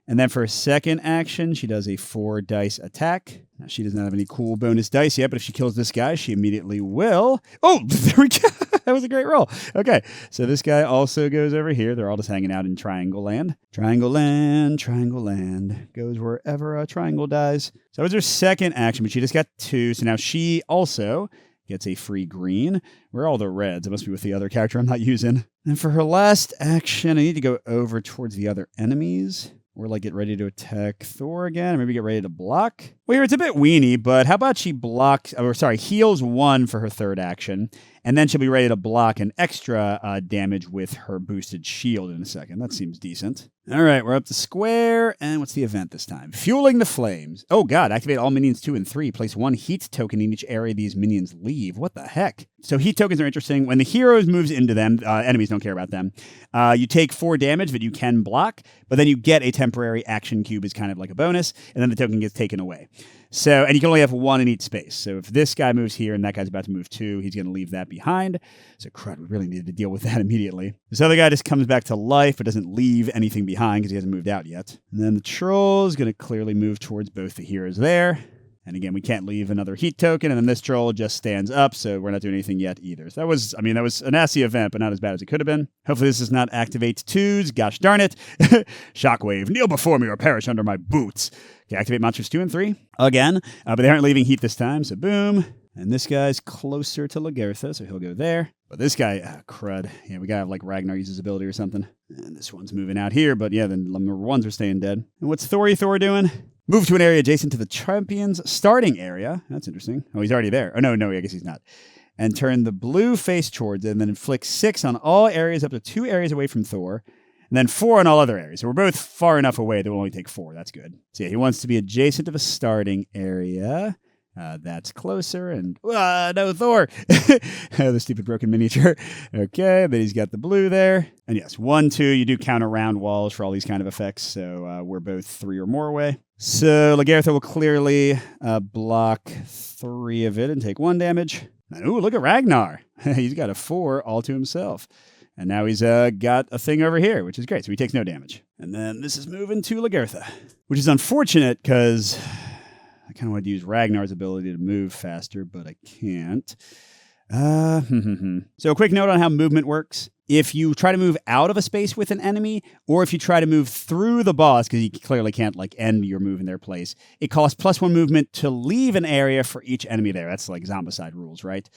And then for a second action, she does a 4 dice attack. Now, she does not have any cool bonus dice yet, but if she kills this guy, she immediately will. Oh, there we go. That was a great roll. Okay, so this guy also goes over here. They're all just hanging out in Triangle Land. Triangle Land, Triangle Land. Goes wherever a triangle dies. So that was her second action, but she just got 2. So now she also gets a free green. Where are all the reds? It must be with the other character I'm not using. And for her last action, I need to go over towards the other enemies. Or like get ready to attack Thor again, or maybe get ready to block. Well, here it's a bit weenie, but how about she heals 1 for her third action, and then she'll be ready to block an extra damage with her boosted shield in a second. That seems decent. All right, we're up to square, and what's the event this time? Fueling the Flames. Oh god, activate all minions 2 and 3. Place 1 heat token in each area these minions leave. What the heck? So heat tokens are interesting. When the heroes moves into them, enemies don't care about them. You take 4 damage that you can block, but then you get a temporary action cube as kind of like a bonus, and then the token gets taken away. So, and you can only have 1 in each space. So if this guy moves here and that guy's about to move 2, he's going to leave that behind. So crud, we really need to deal with that immediately. This other guy just comes back to life, but doesn't leave anything behind because he hasn't moved out yet. And then the troll is going to clearly move towards both the heroes there. And again, we can't leave another heat token, and then this troll just stands up, so we're not doing anything yet either. So that was a nasty event, but not as bad as it could have been. Hopefully this does not activate 2s. Gosh darn it. Shockwave, kneel before me or perish under my boots. Okay, activate monsters 2 and 3 again, but they aren't leaving heat this time, so boom. And this guy's closer to Lagertha, so he'll go there. But this guy, crud. Yeah, we gotta have like Ragnar use his ability or something. And this one's moving out here, but yeah, then number 1s are staying dead. And what's Thor doing? Move to an area adjacent to the champion's starting area. That's interesting. Oh, he's already there. Oh, no, I guess he's not. And turn the blue face towards it, and then inflict 6 on all areas up to 2 areas away from Thor, and then 4 on all other areas. So we're both far enough away that we'll only take 4. That's good. So yeah, he wants to be adjacent to the starting area. That's closer, and no, Thor! The stupid broken miniature. Okay, but he's got the blue there. And yes, 1, 2, you do count around walls for all these kind of effects, so we're both 3 or more away. So Lagertha will clearly block 3 of it and take 1 damage. And ooh, look at Ragnar. He's got a 4 all to himself. And now he's got a thing over here, which is great, so he takes no damage. And then this is moving to Lagertha, which is unfortunate because I kind of wanted to use Ragnar's ability to move faster, but I can't. So a quick note on how movement works. if you try to move out of a space with an enemy, or if you try to move through the boss, because you clearly can't like end your move in their place, it costs +1 movement to leave an area for each enemy there. That's like Zombicide rules, right?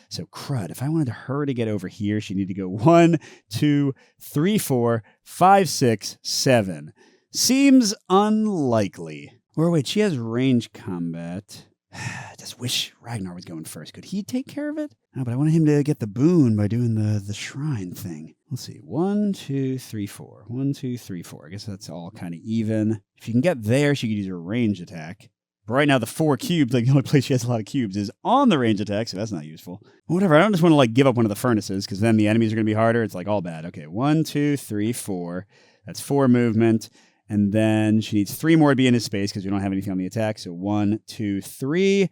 So crud, if I wanted her to get over here, she'd need to go 1, 2, 3, 4, 5, 6, 7. Seems unlikely. Or wait, she has range combat. I just wish Ragnar was going first. Could he take care of it? No, but I wanted him to get the boon by doing the shrine thing. Let's see. 1, 2, 3, 4. 1, 2, 3, 4. I guess that's all kind of even. If you can get there, she could use her range attack. But right now, the 4 cubes, like the only place she has a lot of cubes, is on the range attack, so that's not useful. Whatever, I don't just want to like give up one of the furnaces, because then the enemies are going to be harder. It's like all bad. Okay, 1, 2, 3, 4. That's 4 movement. And then she needs 3 more to be in his space, because we don't have anything on the attack. So 1, 2, 3.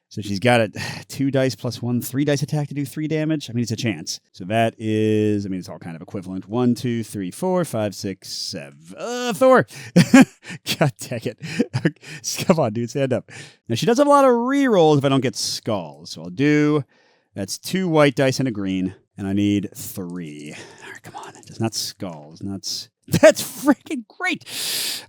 So she's got it 2 dice plus 1, 3 dice attack to do 3 damage. I mean, it's a chance. So that is, I mean, it's all kind of equivalent. 1, 2, 3, 4, 5, 6, 7. Thor! God dang it. Come on, dude, stand up. Now, she does have a lot of rerolls if I don't get skulls. So I'll do, that's 2 white dice and a green. And I need 3. All right, come on. Just not skulls. That's freaking great.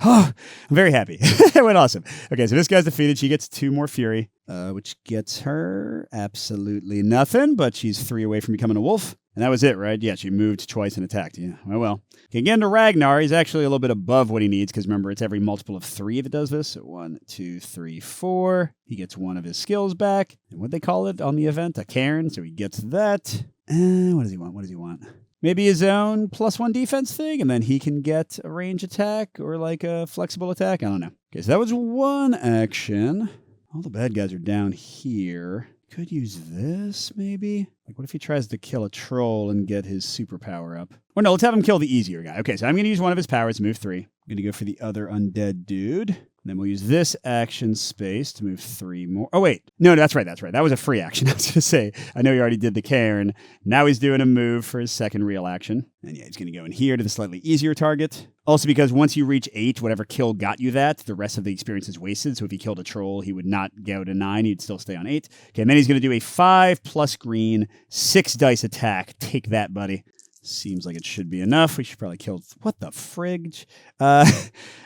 Oh, I'm very happy. It went awesome. Okay, so this guy's defeated. She gets 2 more fury, which gets her absolutely nothing, but she's 3 away from becoming a wolf. And that was it, right? Yeah, she moved twice and attacked. Yeah, well. Okay, again to Ragnar. He's actually a little bit above what he needs, because remember, it's every multiple of 3 that does this. So 1, 2, 3, 4. He gets 1 of his skills back. And what'd they call it on the event? A cairn. So he gets that. What does he want? Maybe his own +1 defense thing, and then he can get a range attack or like a flexible attack. I don't know. Okay, so that was 1 action. All the bad guys are down here. Could use this, maybe? Like, what if he tries to kill a troll and get his superpower up? Or no, let's have him kill the easier guy. Okay, so I'm going to use one of his powers to move 3. I'm going to go for the other undead dude. Then we'll use this action space to move 3 more. Oh, wait. No, that's right. That was a free action. I was going to say, I know he already did the cairn. Now he's doing a move for his second real action. And yeah, he's going to go in here to the slightly easier target. Also, because once you reach 8, whatever kill got you that, the rest of the experience is wasted. So if he killed a troll, he would not go to 9. He'd still stay on 8. Okay, and then he's going to do a 5 plus green, 6 dice attack. Take that, buddy. Seems like it should be enough. We should probably kill... What the frig? I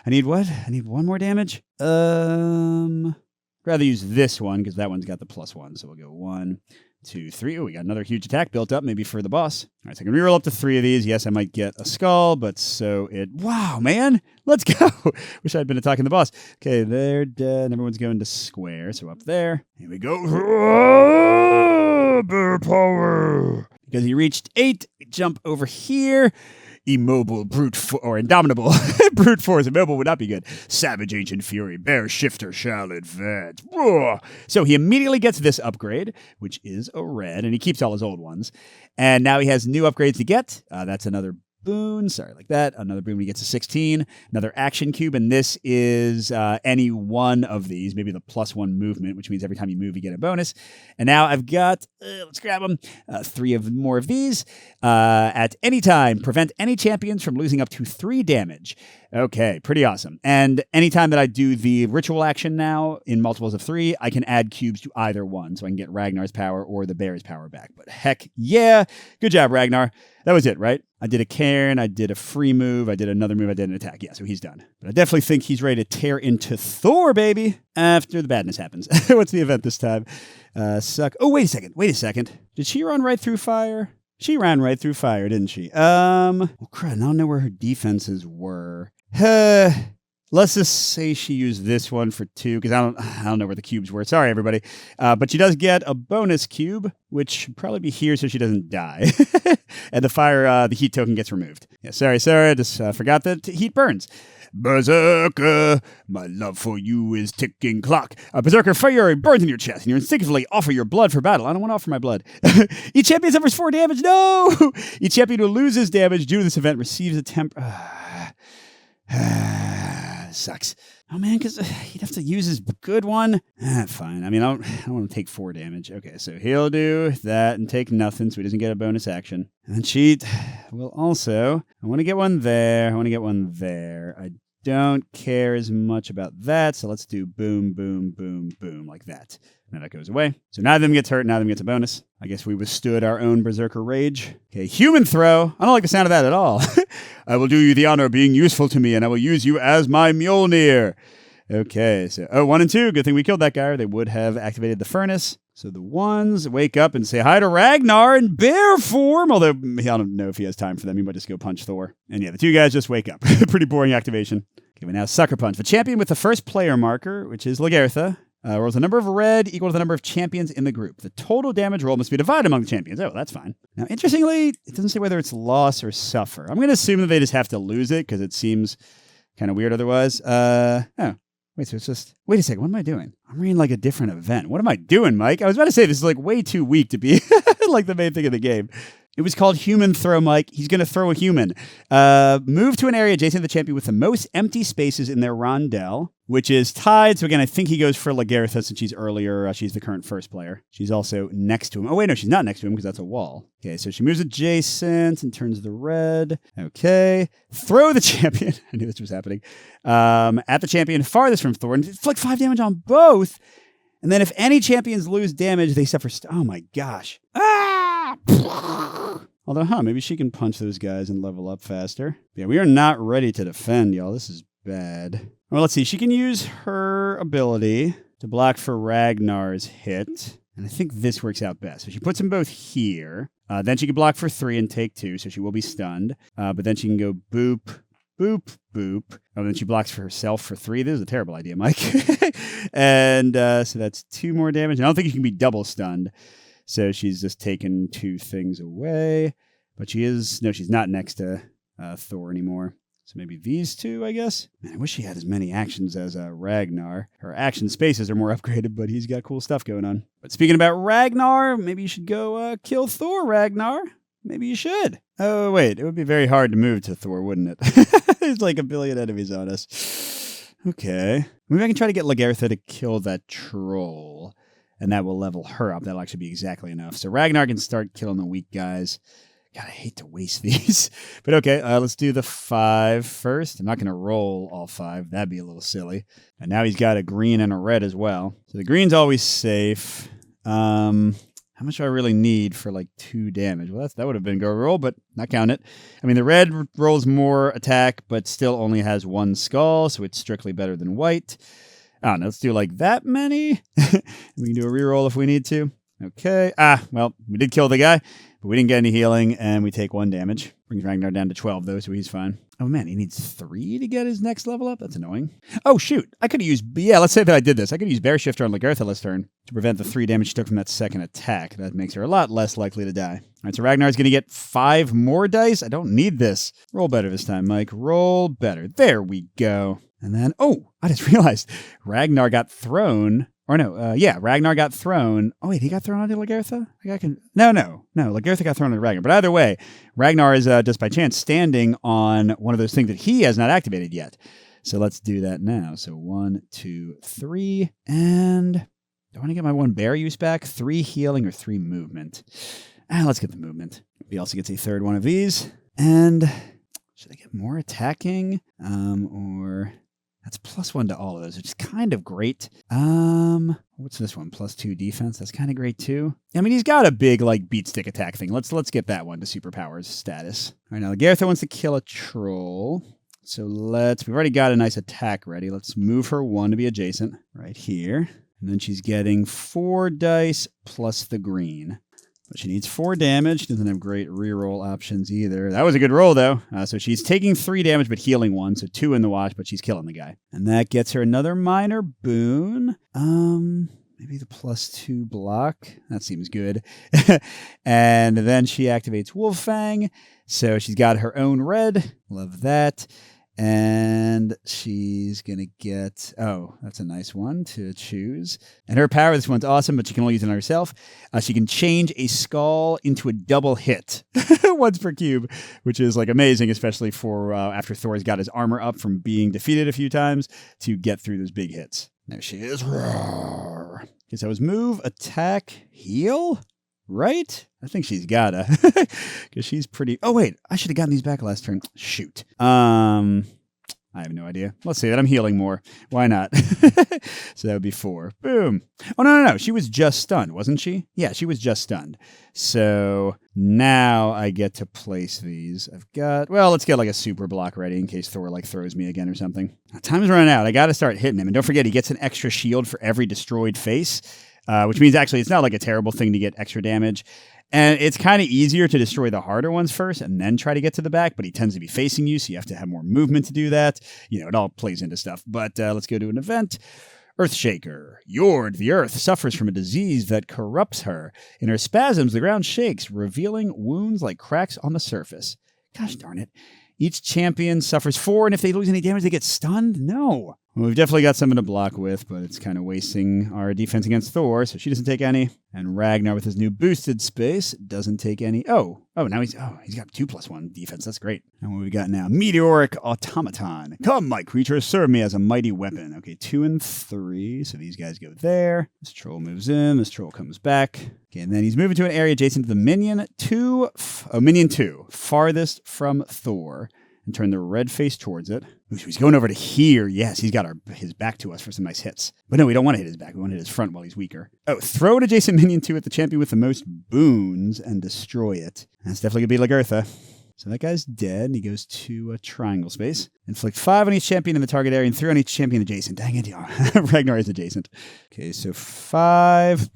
need what? I need 1 more damage? Rather use this one, because that one's got the +1. So we'll go 1, 2, 3. Oh, we got another huge attack built up, maybe for the boss. All right, so I can reroll up to 3 of these. Yes, I might get a skull, but so it... Wow, man! Let's go! Wish I'd been attacking the boss. Okay, they're dead. Everyone's going to square, so up there. Here we go. Bear power! Because he reached 8, jump over here. Immobile or indomitable brute force. Immobile would not be good. Savage ancient fury. Bear shifter shall advance. Whoa. So he immediately gets this upgrade, which is a red, and he keeps all his old ones. And now he has new upgrades to get. That's another boon. Sorry, like that. Another boon when he gets a 16. Another action cube, and this is any one of these. Maybe the +1 movement, which means every time you move, you get a bonus. And now I've got, let's grab them, 3 more of these. At any time, prevent any champions from losing up to 3 damage. Okay, pretty awesome. And anytime that I do the ritual action now in multiples of 3, I can add cubes to either one. So I can get Ragnar's power or the bear's power back. But heck yeah. Good job, Ragnar. That was it, right? I did a cairn, I did a free move, I did another move, I did an attack. Yeah, so he's done. But I definitely think he's ready to tear into Thor, baby, after the badness happens. What's the event this time? Suck. Oh, wait a second. Did she run right through fire? She ran right through fire, didn't she? Well, crud, I don't know where her defenses were. Let's just say she used this one for 2, because I don't know where the cubes were. Sorry, everybody. But she does get a bonus cube, which should probably be here so she doesn't die. And the heat token gets removed. Yeah, sorry, I just forgot that heat burns. Berserker, my love for you is ticking clock. Berserker fire burns in your chest, and you instinctively offer your blood for battle. I don't want to offer my blood. Each champion suffers 4 damage. No! Each champion who loses damage due to this event receives a temp... Sucks. Oh, man, because he'd have to use his good one. Fine. I mean, I don't want to take 4 damage. Okay, so he'll do that and take nothing, so he doesn't get a bonus action. And then she will also... I want to get one there. I want to get one there. I don't care as much about that, so let's do boom, boom, boom, boom, like that. Now that goes away. So neither of them gets hurt, neither of them gets a bonus. I guess we withstood our own Berserker rage. Okay, human throw. I don't like the sound of that at all. I will do you the honor of being useful to me, and I will use you as my Mjolnir. Okay, so 1 and 2. Good thing we killed that guy, or they would have activated the furnace. So the ones wake up and say hi to Ragnar in bear form. Although I don't know if he has time for them. He might just go punch Thor. And yeah, the 2 guys just wake up. Pretty boring activation. Okay, we now Sucker Punch. The champion with the first player marker, which is Lagertha, rolls the number of red equal to the number of champions in the group. The total damage roll must be divided among the champions. Oh, that's fine. Now, interestingly, it doesn't say whether it's loss or suffer. I'm going to assume that they just have to lose it because it seems kind of weird otherwise. Wait, so it's just... Wait a second, what am I doing? I'm reading like a different event. What am I doing, Mike? I was about to say this is like way too weak to be like the main thing of the game. It was called Human Throw, Mike. He's going to throw a human. Move to an area adjacent to the champion with the most empty spaces in their rondel, which is tied. So again, I think he goes for Lagertha since she's earlier. She's the current first player. She's also next to him. Oh, wait, no, she's not next to him because that's a wall. Okay, so she moves adjacent and turns the red. Okay. Throw the champion. I knew this was happening. At the champion farthest from Thor. And inflict 5 damage on both. And then if any champions lose damage, they suffer... oh, my gosh. Although, maybe she can punch those guys and level up faster. Yeah, we are not ready to defend, y'all. This is bad. Well, let's see. She can use her ability to block for Ragnar's hit. And I think this works out best. So she puts them both here. Then she can block for 3 and take 2, so she will be stunned. But then she can go boop, boop, boop. Oh, then she blocks for herself for 3. This is a terrible idea, Mike. And so that's 2 more damage. And I don't think you can be double stunned. So she's just taken 2 things away. But she is... No, she's not next to Thor anymore. So maybe these 2, I guess? Man, I wish she had as many actions as Ragnar. Her action spaces are more upgraded, but he's got cool stuff going on. But speaking about Ragnar, maybe you should go kill Thor, Ragnar. Maybe you should. Oh, wait. It would be very hard to move to Thor, wouldn't it? There's like a billion enemies on us. Okay. Maybe I can try to get Lagertha to kill that troll. And that will level her up. That'll actually be exactly enough. So Ragnar can start killing the weak guys. God, I hate to waste these. But okay, let's do the 5 first. I'm not going to roll all 5. That'd be a little silly. And now he's got a green and a red as well. So the green's always safe. How much do I really need for like 2 damage? Well, that would have been go roll, but not count it. I mean, the red rolls more attack, but still only has 1 skull, so it's strictly better than white. I don't know, let's do like that many. We can do a reroll if we need to. Okay. Well, we did kill the guy, but we didn't get any healing, and we take 1 damage. Brings Ragnar down to 12, though, so he's fine. Oh, man, he needs 3 to get his next level up? That's annoying. Oh, shoot. I could have used... Yeah, let's say that I did this. I could use Bear Shifter on Lagertha this turn to prevent the 3 damage she took from that second attack. That makes her a lot less likely to die. All right, so Ragnar's going to get 5 more dice. I don't need this. Roll better this time, Mike. Roll better. There we go. And then, I just realized Ragnar got thrown. Or no, Ragnar got thrown. Oh, wait, he got thrown onto Lagertha? No, Lagertha got thrown onto Ragnar. But either way, Ragnar is just by chance standing on one of those things that he has not activated yet. So let's do that now. So 1, 2, 3. And do I want to get my 1 bear use back? 3 healing or 3 movement? Let's get the movement. He also gets a 3rd one of these. And should I get more attacking? Or... That's +1 to all of those, which is kind of great. What's this one? +2 defense. That's kind of great too. I mean, he's got a big like beat stick attack thing. Let's get that one to superpowers status. All right, now Lagertha wants to kill a troll. So we've already got a nice attack ready. Let's move her 1 to be adjacent right here. And then she's getting 4 dice plus the green. But she needs 4 damage. She doesn't have great reroll options either. That was a good roll, though. So she's taking 3 damage, but healing 1. So 2 in the watch, but she's killing the guy. And that gets her another minor boon. Maybe the +2 block. That seems good. And then she activates Wolffang. So she's got her own red. Love that. And she's going to get... Oh, that's a nice one to choose. And her power, this one's awesome, but she can only use it on herself. She can change a skull into a double hit. Once per cube, which is like amazing, especially for after Thor's got his armor up from being defeated a few times to get through those big hits. There she is. Roar. Okay, so it was move, attack, heal? Right? I think she's gotta. Because she's pretty... Oh, wait. I should have gotten these back last turn. Shoot. I have no idea. Let's say that I'm healing more. Why not? So that would be 4. Boom. Oh, no. She was just stunned, wasn't she? Yeah, she was just stunned. So now I get to place these. Let's get like a super block ready in case Thor like throws me again or something. Time's running out. I got to start hitting him. And don't forget, he gets an extra shield for every destroyed face, which means actually it's not like a terrible thing to get extra damage. And it's kind of easier to destroy the harder ones first and then try to get to the back, but he tends to be facing you, so you have to have more movement to do that. It all plays into stuff. But let's go to an event. Earthshaker. Yord, the earth, suffers from a disease that corrupts her. In her spasms, the ground shakes, revealing wounds like cracks on the surface. Gosh darn it. Each champion suffers 4, and if they lose any damage, they get stunned? No. Well, we've definitely got something to block with, but it's kind of wasting our defense against Thor, so she doesn't take any. And Ragnar, with his new boosted space, doesn't take any. Now he's got 2+1 defense. That's great. And what we got now? Meteoric Automaton. Come, my creature, serve me as a mighty weapon. Okay, 2 and 3, so these guys go there. This troll moves in. This troll comes back. Okay, and then he's moving to an area adjacent to the minion 2, farthest from Thor. And turn the red face towards it. Ooh, so he's going over to here. Yes, he's got his back to us for some nice hits. But no, we don't want to hit his back. We want to hit his front while he's weaker. Throw an adjacent minion 2 at the champion with the most boons and destroy it. That's definitely going to be Lagertha. So that guy's dead, and he goes to a triangle space. Inflict 5 on each champion in the target area and 3 on each champion adjacent. Dang it, Ragnar is adjacent. Okay, so 5.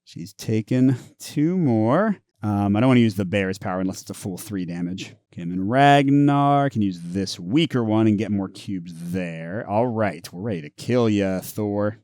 She's taken 2 more. I don't want to use the bear's power unless it's a full 3 damage. Okay, and then Ragnar can use this weaker one and get more cubes there. All right, we're ready to kill ya, Thor.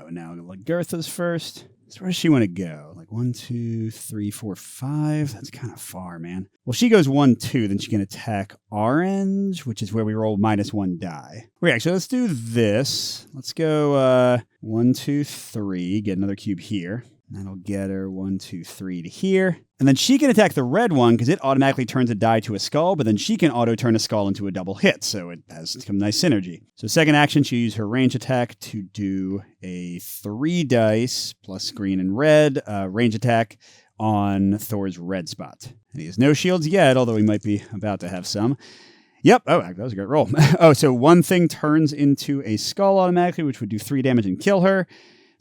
Now Lagertha's first. So where does she want to go? Like 1, 2, 3, 4, 5? That's kind of far, man. Well, she goes 1, 2, then she can attack orange, which is where we roll -1 die. Wait, actually, let's do this. Let's go 1, 2, 3, get another cube here. That'll get her 1, 2, 3 to here. And then she can attack the red one because it automatically turns a die to a skull, but then she can auto-turn a skull into a double hit, so it has some nice synergy. So second action, she'll use her range attack to do a 3 dice plus green and red range attack on Thor's red spot. And he has no shields yet, although he might be about to have some. Yep. Oh, that was a great roll. So one thing turns into a skull automatically, which would do 3 damage and kill her.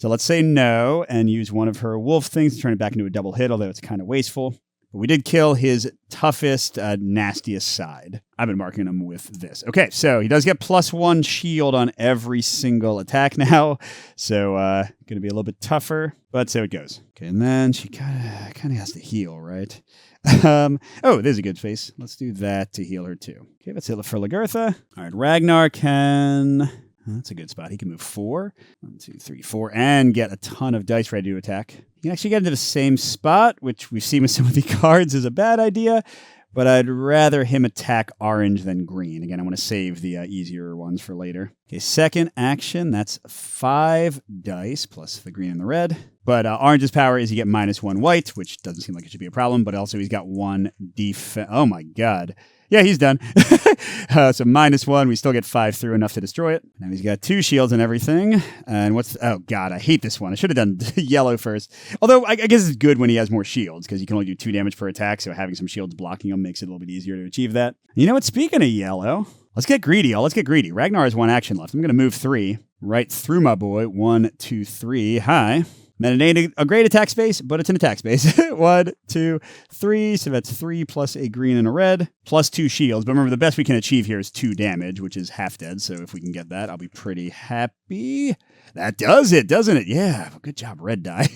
So let's say no and use one of her wolf things to turn it back into a double hit, although it's kind of wasteful. But we did kill his toughest, nastiest side. I've been marking him with this. Okay, so he does get +1 shield on every single attack now. So going to be a little bit tougher, but so it goes. Okay, and then she kind of has to heal, right? There's a good face. Let's do that to heal her too. Okay, let's heal it for Lagertha. All right, Ragnar can... That's a good spot. He can move 4. 1, 2, 3, 4, and get a ton of dice ready to attack. He can actually get into the same spot, which we've seen with some of the cards is a bad idea, but I'd rather him attack orange than green. Again, I want to save the easier ones for later. Okay, second action, that's 5 dice plus the green and the red. But orange's power is you get -1 white, which doesn't seem like it should be a problem, but also he's got 1 defense. Oh my god. Yeah, he's done. So -1, we still get 5 through, enough to destroy it. Now he's got 2 shields and everything. And oh god, I hate this one. I should have done yellow first. Although I guess it's good when he has more shields, because you can only do 2 damage per attack, so having some shields blocking him makes it a little bit easier to achieve that. You know what, speaking of yellow, let's get greedy, y'all. Let's get greedy. Ragnar has 1 action left. I'm going to move 3 right through my boy. 1, 2, 3. Hi. And it ain't a great attack space, but it's an attack space. 1, 2, 3. So that's 3 plus a green and a red, plus 2 shields. But remember, the best we can achieve here is 2 damage, which is half dead. So if we can get that, I'll be pretty happy. That does it, doesn't it? Yeah. Good job, red die.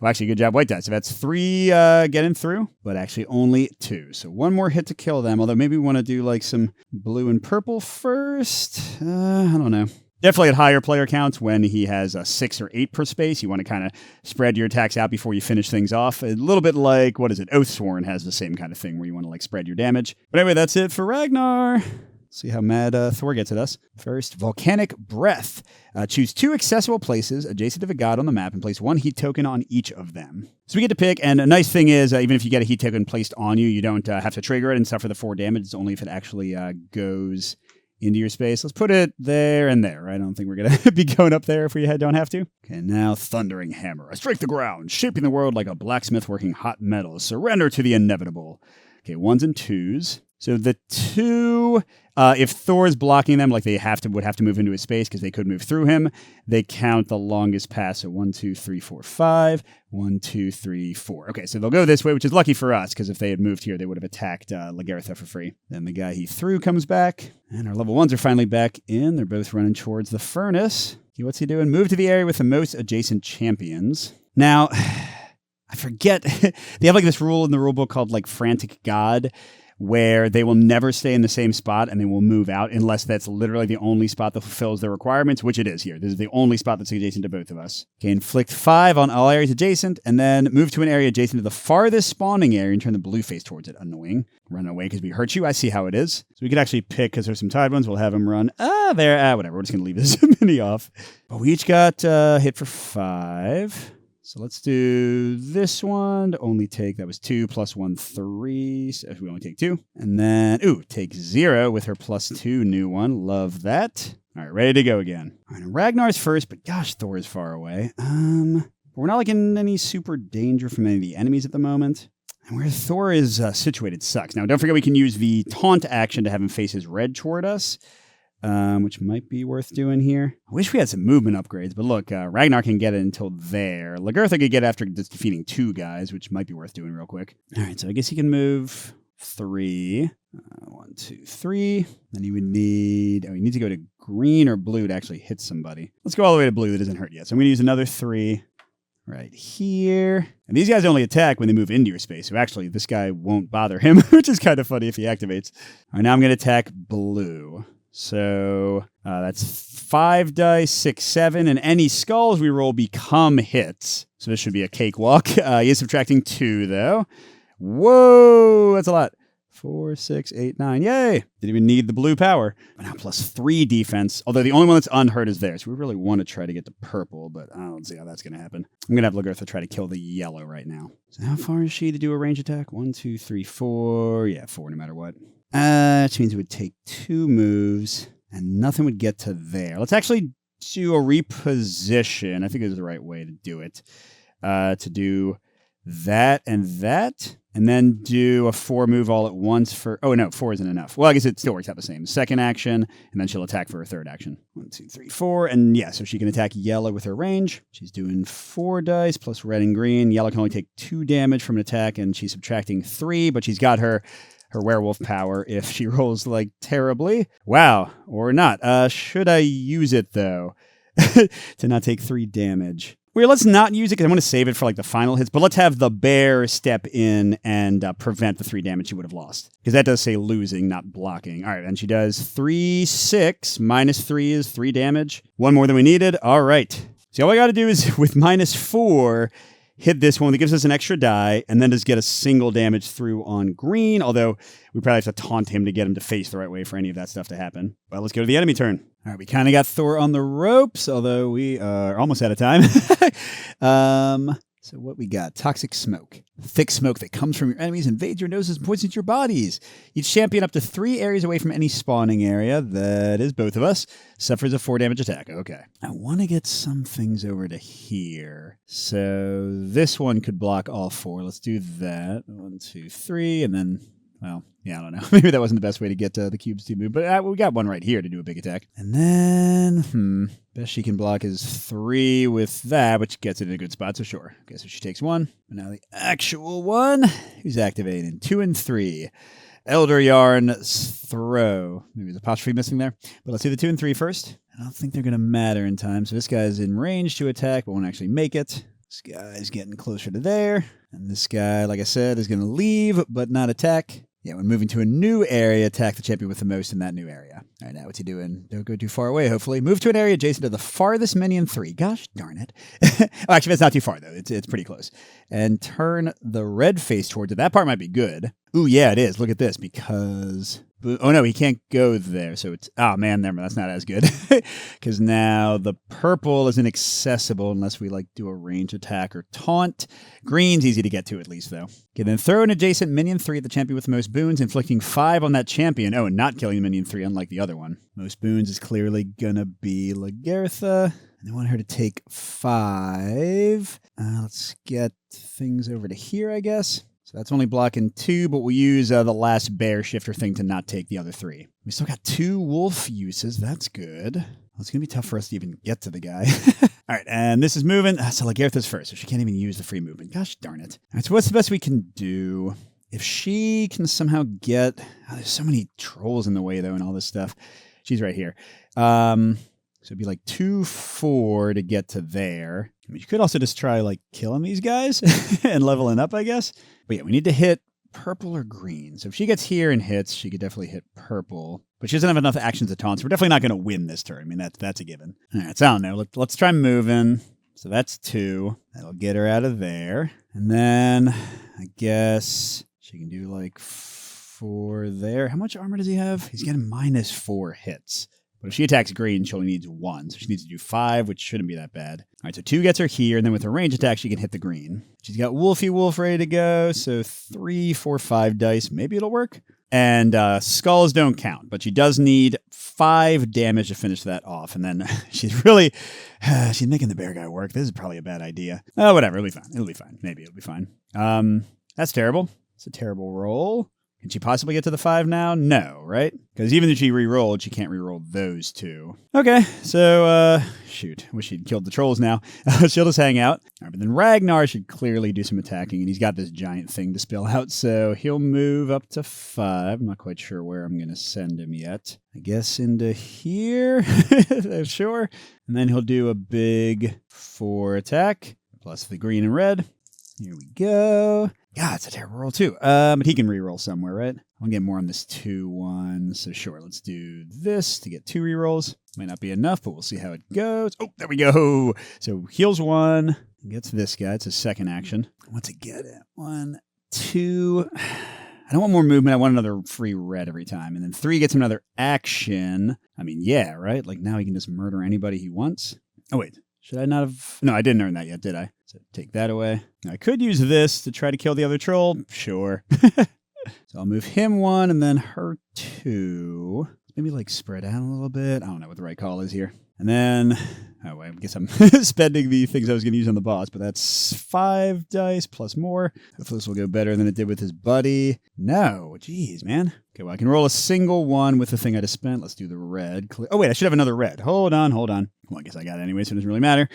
Well, actually, good job, white die. So that's 3 getting through, but actually only 2. So 1 more hit to kill them. Although maybe we want to do like some blue and purple first. I don't know. Definitely at higher player counts when he has a 6 or 8 per space. You want to kind of spread your attacks out before you finish things off. A little bit like, Oathsworn has the same kind of thing where you want to like spread your damage. But anyway, that's it for Ragnar. See how mad Thor gets at us. First, Volcanic Breath. Choose 2 accessible places adjacent to the god on the map and place 1 heat token on each of them. So we get to pick, and a nice thing is, even if you get a heat token placed on you, you don't have to trigger it and suffer the 4 damage. It's only if it actually goes into your space. Let's put it there and there. I don't think we're going to be going up there if we don't have to. Okay, now Thundering Hammer. I strike the ground, shaping the world like a blacksmith working hot metal. Surrender to the inevitable. Okay, 1s and 2s. So the 2, If Thor's blocking them, like they would have to move into his space because they could move through him, they count the longest pass. So 1, 2, 3, 4, 5. 1, 2, 3, 4. Okay, so they'll go this way, which is lucky for us because if they had moved here, they would have attacked Lagertha for free. Then the guy he threw comes back, and our level 1s are finally back in. They're both running towards the furnace. Okay, what's he doing? Move to the area with the most adjacent champions. Now, I forget. They have like this rule in the rulebook called like Frantic God, where they will never stay in the same spot and they will move out unless that's literally the only spot that fulfills their requirements, which it is here. This is the only spot that's adjacent to both of us. Okay, inflict 5 on all areas adjacent, and then move to an area adjacent to the farthest spawning area and turn the blue face towards it. Annoying. Run away because we hurt you. I see how it is. So we could actually pick, because there's some tied ones, we'll have them run. Whatever. We're just going to leave this mini off. But we each got hit for 5. So let's do this one to only take, that was 2 plus 1, 3. So we only take 2. And then, take 0 with her plus 2 new one. Love that. All right, ready to go again. All right, Ragnar's first, but gosh, Thor is far away. We're not like in any super danger from any of the enemies at the moment. And where Thor is situated sucks. Now, don't forget we can use the taunt action to have him face his red toward us. Which might be worth doing here. I wish we had some movement upgrades, but look, Ragnar can get it until there. Lagertha could get after just defeating 2 guys, which might be worth doing real quick. All right, so I guess he can move 3. 1, 2, 3. Then he would need, he needs to go to green or blue to actually hit somebody. Let's go all the way to blue. That isn't hurt yet. So I'm going to use another 3 right here. And these guys only attack when they move into your space. So actually, this guy won't bother him, which is kind of funny if he activates. All right, now I'm going to attack blue. So that's 5 dice, 6, 7, and any skulls we roll become hits. So this should be a cakewalk. He is subtracting 2, though. Whoa, that's a lot. 4, 6, 8, 9. Yay! Didn't even need the blue power. But now plus 3 defense, although the only one that's unhurt is there. So we really want to try to get to purple, but I don't see how that's going to happen. I'm going to have Lagertha try to kill the yellow right now. So how far is she to do a range attack? 1, 2, 3, 4. Yeah, 4 no matter what. Which means it would take 2 moves, and nothing would get to there. Let's actually do a reposition. I think this is the right way to do it. To do that, and then do a 4 move all at once for... Oh, no, 4 isn't enough. Well, I guess it still works out the same. Second action, and then she'll attack for her third action. 1, 2, 3, 4. And yeah, so she can attack yellow with her range. She's doing 4 dice plus red and green. Yellow can only take 2 damage from an attack, and she's subtracting 3, but she's got her werewolf power if she rolls, like, terribly. Wow. Or not. Should I use it, though, to not take 3 damage? Well, let's not use it because I want to save it for, like, the final hits, but let's have the bear step in and prevent the 3 damage she would have lost. Because that does say losing, not blocking. All right, and she does 3, 6. Minus 3 is 3 damage. 1 more than we needed. All right. So all I got to do is, with minus 4... hit this one that gives us an extra die, and then just get a single damage through on green, although we probably have to taunt him to get him to face the right way for any of that stuff to happen. Well, let's go to the enemy turn. All right, we kind of got Thor on the ropes, although we are almost out of time. So what we got? Toxic smoke. Thick smoke that comes from your enemies, invades your noses, and poisons your bodies. Each champion up to 3 areas away from any spawning area, that is both of us, suffers a 4 damage attack. Okay. I want to get some things over to here. So this one could block all 4. Let's do that. 1, 2, 3, and then... Well, yeah, I don't know. Maybe that wasn't the best way to get the cubes to move, but we got one right here to do a big attack. And then, best she can block is 3 with that, which gets it in a good spot, so sure. Okay, so she takes 1. But now the actual one, who's activating? 2 and 3. Elder Yarn's throw. Maybe there's apostrophe missing there. But let's do the 2 and 3 first. I don't think they're going to matter in time, so this guy's in range to attack, but won't actually make it. This guy's getting closer to there. And this guy, like I said, is going to leave, but not attack. Yeah, when moving to a new area, attack the champion with the most in that new area. All right, now what's he doing? Don't go too far away, hopefully. Move to an area adjacent to the farthest minion 3. Gosh darn it. Oh, actually, that's not too far, though. It's pretty close. And turn the red face towards it. That part might be good. Ooh, yeah, it is. Look at this, because... Oh, no, he can't go there, so it's... Oh, man, that's not as good. Because now the purple isn't accessible unless we, like, do a range attack or taunt. Green's easy to get to, at least, though. Okay, then throw an adjacent minion 3 at the champion with the most boons, inflicting 5 on that champion. Oh, and not killing minion 3, unlike the other one. Most boons is clearly gonna be Lagertha. And I want her to take 5. Let's get things over to here, I guess. So that's only blocking 2, but we'll use the last bear shifter thing to not take the other 3. We still got 2 wolf uses. That's good. Well, it's going to be tough for us to even get to the guy. All right, and this is moving. So Lagertha's first, so she can't even use the free movement. Gosh darn it. All right, so what's the best we can do? If she can somehow get... Oh, there's so many trolls in the way, though, and all this stuff. She's right here. So it'd be like 2-4 to get to there. I mean, you could also just try, like, killing these guys and leveling up, I guess. But yeah, we need to hit purple or green. So if she gets here and hits, she could definitely hit purple. But she doesn't have enough actions to taunt, so we're definitely not going to win this turn. I mean, that's a given. All right, so I don't know. Let's try moving. So that's 2. That'll get her out of there. And then I guess she can do, like, 4 there. How much armor does he have? He's getting -4 hits. But if she attacks green, she only needs 1. So she needs to do 5, which shouldn't be that bad. All right, so 2 gets her here, and then with her range attack, she can hit the green. She's got Wolfie Wolf ready to go, so 3, 4, 5 dice. Maybe it'll work. And skulls don't count, but she does need 5 damage to finish that off. And then she's really... she's making the bear guy work. This is probably a bad idea. Oh, whatever. It'll be fine. It'll be fine. Maybe it'll be fine. That's terrible. It's a terrible roll. Can she possibly get to the 5 now? No, right? Because even if she re-rolled, she can't re-roll those 2. Okay, so, shoot. Wish she'd killed the trolls now. She'll just hang out. All right, but then Ragnar should clearly do some attacking, and he's got this giant thing to spill out, so he'll move up to 5. I'm not quite sure where I'm going to send him yet. I guess into here? Sure. And then he'll do a big 4 attack, plus the green and red. Here we go. Yeah, it's a terrible roll too. But he can re-roll somewhere, right? I'll get more on this 2-1. So sure, let's do this to get 2 re-rolls. Might not be enough, but we'll see how it goes. Oh, there we go. So heals 1. Gets this guy. It's his second action. What's it get at? 1, 2. I don't want more movement. I want another free red every time. And then 3 gets him another action. I mean, yeah, right? Like now he can just murder anybody he wants. Oh, wait. Should I not have... No, I didn't earn that yet, did I? So take that away. Now, I could use this to try to kill the other troll. Sure. So I'll move him 1 and then her 2. Maybe like spread out a little bit. I don't know what the right call is here. And then, oh, I guess I'm spending the things I was going to use on the boss, but that's 5 dice plus more. Hopefully this will go better than it did with his buddy. No, geez, man. Okay, well, I can roll a single 1 with the thing I just spent. Let's do the red. Oh, wait, I should have another red. Hold on. Well, I guess I got it anyway, so it doesn't really matter.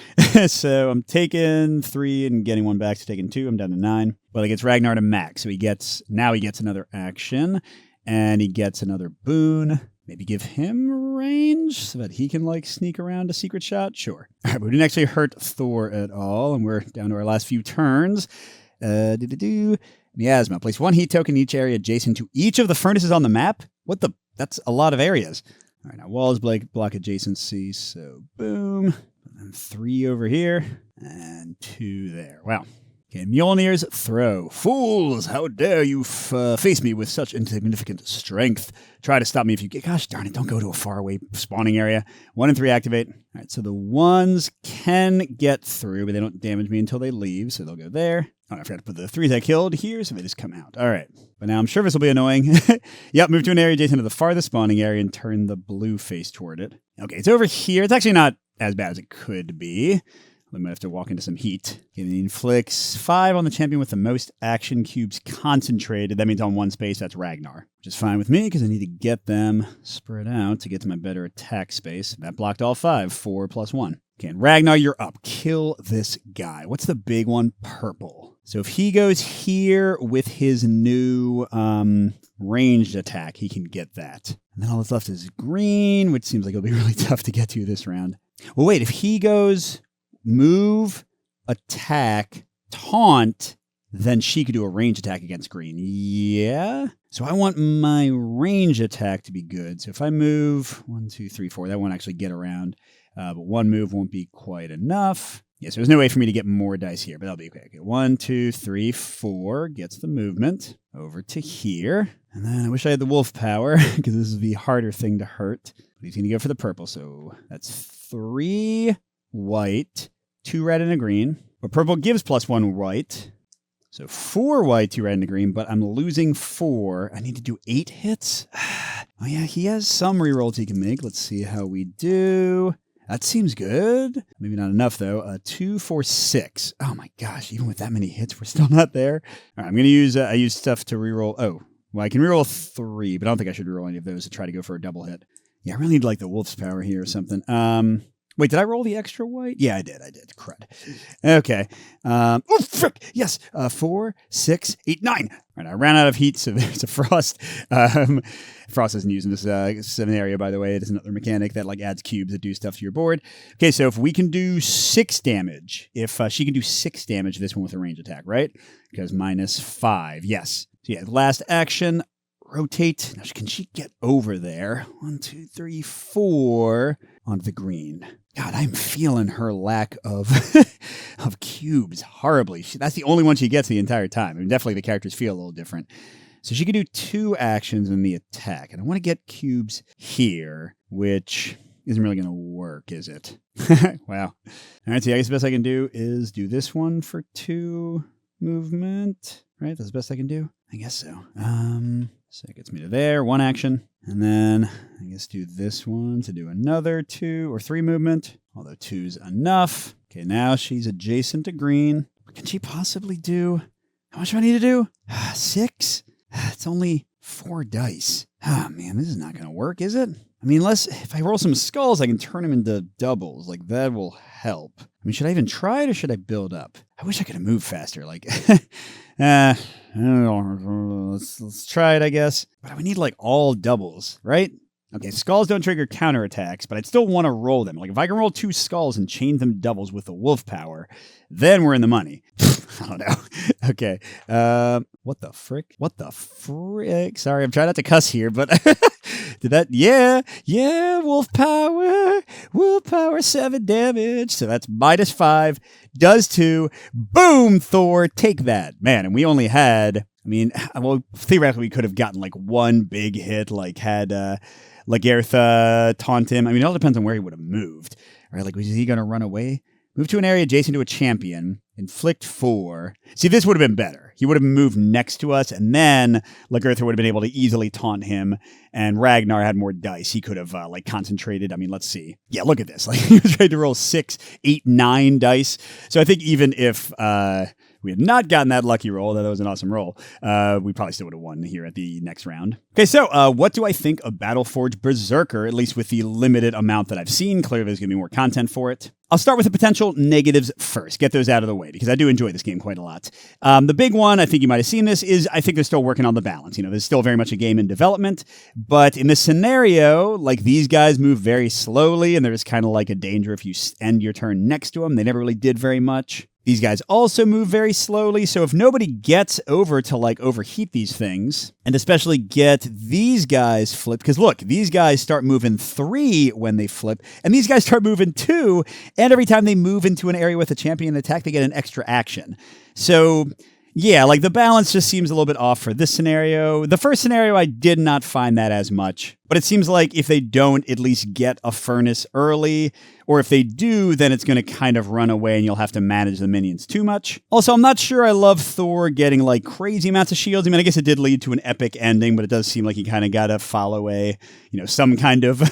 So I'm taking 3 and getting 1 back, so taking 2. I'm down to 9. Well, it gets Ragnar to max, so he gets another action, and he gets another boon. Maybe give him range so that he can, like, sneak around a secret shot? Sure. All right, but we didn't actually hurt Thor at all, and we're down to our last few turns. Miasma. Place 1 heat token in each area adjacent to each of the furnaces on the map? What the? That's a lot of areas. All right, now walls block adjacency, so boom. And 3 over here, and 2 there. Wow. Okay, Mjolnir's throw. Fools, how dare you face me with such insignificant strength. Try to stop me if you get... Gosh darn it, don't go to a faraway spawning area. 1 and 3 activate. All right, so the 1s can get through, but they don't damage me until they leave, so they'll go there. Oh, I forgot to put the 3s I killed here, so they just come out. All right, but now I'm sure this will be annoying. Yep, move to an area adjacent to the farthest spawning area and turn the blue face toward it. Okay, it's over here. It's actually not as bad as it could be. We might have to walk into some heat. Okay, it inflicts 5 on the champion with the most action cubes concentrated. That means on 1 space, that's Ragnar. Which is fine with me, because I need to get them spread out to get to my better attack space. That blocked all 5, 4 plus 1. Okay, and Ragnar, you're up. Kill this guy. What's the big one? Purple. So if he goes here with his new ranged attack, he can get that. And then all that's left is green, which seems like it'll be really tough to get to this round. Well, wait, if he goes... move, attack, taunt, then she could do a range attack against green. Yeah? So I want my range attack to be good. So if I move 1, 2, 3, 4, that won't actually get around. But 1 move won't be quite enough. Yes, there's no way for me to get more dice here, but that'll be okay. 1, 2, 3, 4 gets the movement over to here. And then I wish I had the wolf power, because this is the harder thing to hurt. But he's going to go for the purple. So that's 3 white. 2 red and a green. But purple gives plus 1 white. So 4 white, 2 red and a green, but I'm losing 4. I need to do 8 hits? Oh yeah, he has some rerolls he can make. Let's see how we do. That seems good. Maybe not enough, though. 2, 4, 6. Oh my gosh, even with that many hits, we're still not there. All right, I'm going to use, I use stuff to reroll. Oh, Well, I can reroll 3, but I don't think I should reroll any of those to try to go for a double hit. Yeah, I really need like the wolf's power here or something. Wait, did I roll the extra white? Yeah, I did. Crud. Okay. Oh, frick. Yes. 4, 6, 8, 9. All right, I ran out of heat, so there's a frost. Frost isn't used in this scenario, by the way. It is another mechanic that like adds cubes that do stuff to your board. Okay, so if we can do 6 damage, if she can do 6 damage, this one with a range attack, right? Because -5. Yes. So yeah, last action. Rotate. Now, can she get over there? 1, 2, 3, 4 onto the green. God, I'm feeling her lack of of cubes horribly. That's the only one she gets the entire time. I mean, definitely the characters feel a little different. So she can do 2 actions in the attack. And I want to get cubes here, which isn't really going to work, is it? Wow. All right, so I guess the best I can do is do this one for 2 movement. Right? That's the best I can do? I guess so. So that gets me to there, 1 action. And then I guess do this one to do another 2 or 3 movement, although 2's enough. Okay, now she's adjacent to green. What can she possibly do? How much do I need to do? 6? It's only 4 dice. Ah, man, this is not going to work, is it? I mean, if I roll some skulls, I can turn them into doubles. Like, that will help. I mean, should I even try it or should I build up? I wish I could have moved faster. Like, I don't know. Let's try it, I guess. But I would need, like, all doubles, right? Okay, skulls don't trigger counterattacks, but I'd still want to roll them. Like, if I can roll 2 skulls and chain them doubles with the wolf power, then we're in the money. I don't know. Okay. What the frick? Sorry, I'm trying not to cuss here, but did that? Yeah, wolf power, 7 damage. So that's -5, does 2. Boom, Thor, take that. Man, and we only had, theoretically we could have gotten like 1 big hit, like had Lagertha taunt him. I mean, it all depends on where he would have moved. Right? Like, was he going to run away? Move to an area adjacent to a champion. Inflict 4. See, this would have been better. He would have moved next to us, and then Lagertha would have been able to easily taunt him, and Ragnar had more dice. He could have, concentrated. I mean, let's see. Yeah, look at this. Like, he was ready to roll 6, 8, 9 dice. So I think even if we had not gotten that lucky roll, that was an awesome roll, we probably still would have won here at the next round. Okay, so what do I think of BattleForge Berserker, at least with the limited amount that I've seen? Clearly, there's going to be more content for it. I'll start with the potential negatives first, get those out of the way, because I do enjoy this game quite a lot. The big one, I think you might have seen this, is I think they're still working on the balance. There's still very much a game in development, but in this scenario, like, these guys move very slowly, and there's kind of like a danger if you end your turn next to them. They never really did very much. These guys also move very slowly, so if nobody gets over to, like, overheat these things, and especially get these guys flipped, because look, these guys start moving 3 when they flip, and these guys start moving 2, and every time they move into an area with a champion attack, they get an extra action. So, yeah, like, the balance just seems a little bit off for this scenario. The first scenario, I did not find that as much. But it seems like if they don't at least get a furnace early, or if they do, then it's going to kind of run away and you'll have to manage the minions too much. Also, I'm not sure I love Thor getting like crazy amounts of shields. I mean, I guess it did lead to an epic ending, but it does seem like he kind of got to follow some kind of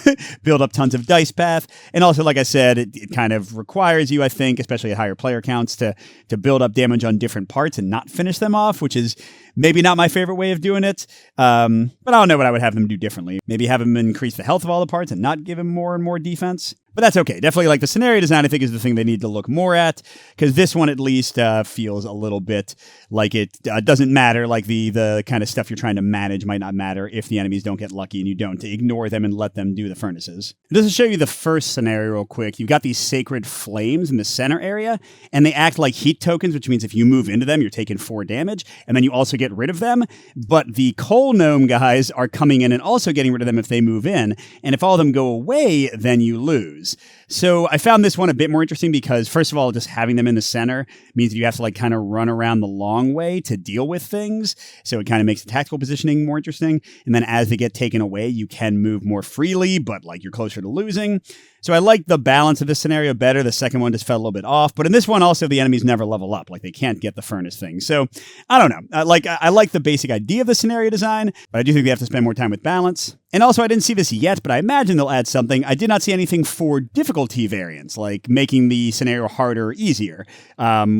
build up tons of dice path. And also, like I said, it kind of requires you, I think, especially at higher player counts, to build up damage on different parts and not finish them off, which is maybe not my favorite way of doing it. But I don't know what I would have them do differently. Maybe have him increase the health of all the parts and not give him more and more defense. But that's okay. Definitely, like, the scenario design, I think, is the thing they need to look more at, because this one at least feels a little bit like it doesn't matter. Like, the kind of stuff you're trying to manage might not matter if the enemies don't get lucky and you don't ignore them and let them do the furnaces. Just to show you the first scenario real quick, you've got these sacred flames in the center area, and they act like heat tokens, which means if you move into them, you're taking 4 damage, and then you also get rid of them. But the coal gnome guys are coming in and also getting rid of them if they move in, and if all of them go away, then you lose. So I found this one a bit more interesting because, first of all, just having them in the center means that you have to, like, kind of run around the long way to deal with things. So it kind of makes the tactical positioning more interesting. And then as they get taken away, you can move more freely, but, like, you're closer to losing. So I like the balance of this scenario better. The second one just felt a little bit off. But in this one, also, the enemies never level up. Like, they can't get the furnace thing. So I don't know. I like the basic idea of the scenario design, but I do think they have to spend more time with balance. And also, I didn't see this yet, but I imagine they'll add something. I did not see anything for difficulty variants, like making the scenario harder or easier,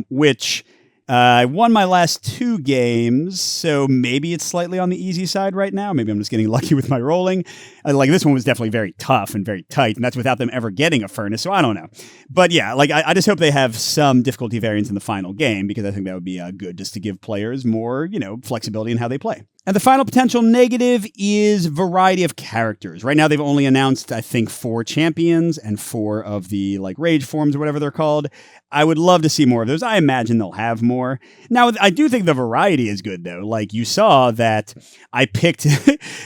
which I won my last 2 games, so maybe it's slightly on the easy side right now. Maybe I'm just getting lucky with my rolling. Like, this one was definitely very tough and very tight, and that's without them ever getting a furnace, so I don't know. But yeah, like, I just hope they have some difficulty variance in the final game, because I think that would be good just to give players more, flexibility in how they play. And the final potential negative is variety of characters. Right now, they've only announced, I think, 4 champions and 4 of the, rage forms or whatever they're called. I would love to see more of those. I imagine they'll have more. Now, I do think the variety is good, though. Like, you saw that I picked,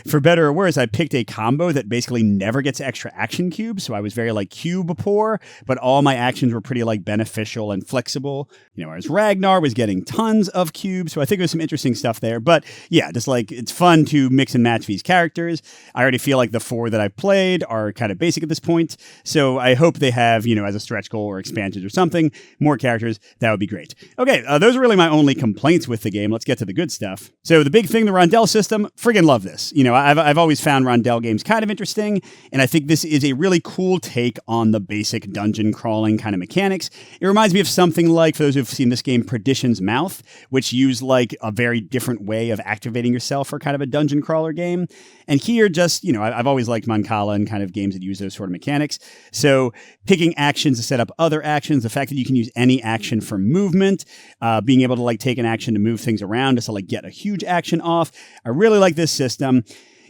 for better or worse, I picked a combo that basically never gets extra action cubes. So I was very, cube poor, but all my actions were pretty, beneficial and flexible. Whereas Ragnar was getting tons of cubes. So I think there's some interesting stuff there. But yeah, just it's fun to mix and match these characters. I already feel like the 4 that I've played are kind of basic at this point. So I hope they have, as a stretch goal or expansions or something, more characters. That would be great. Okay, those are really my only complaints with the game. Let's get to the good stuff. So the big thing, the Rondel system, friggin' love this. I've always found Rondel games kind of interesting, and I think this is a really cool take on the basic dungeon crawling kind of mechanics. It reminds me of something like, for those who've seen this game, Perdition's Mouth, which used a very different way of activating yourself for kind of a dungeon crawler game. And here, just, I've always liked Mancala and kind of games that use those sort of mechanics. So picking actions to set up other actions, the fact that you can use any action for movement, being able to take an action to move things around just to get a huge action off. I really like this system.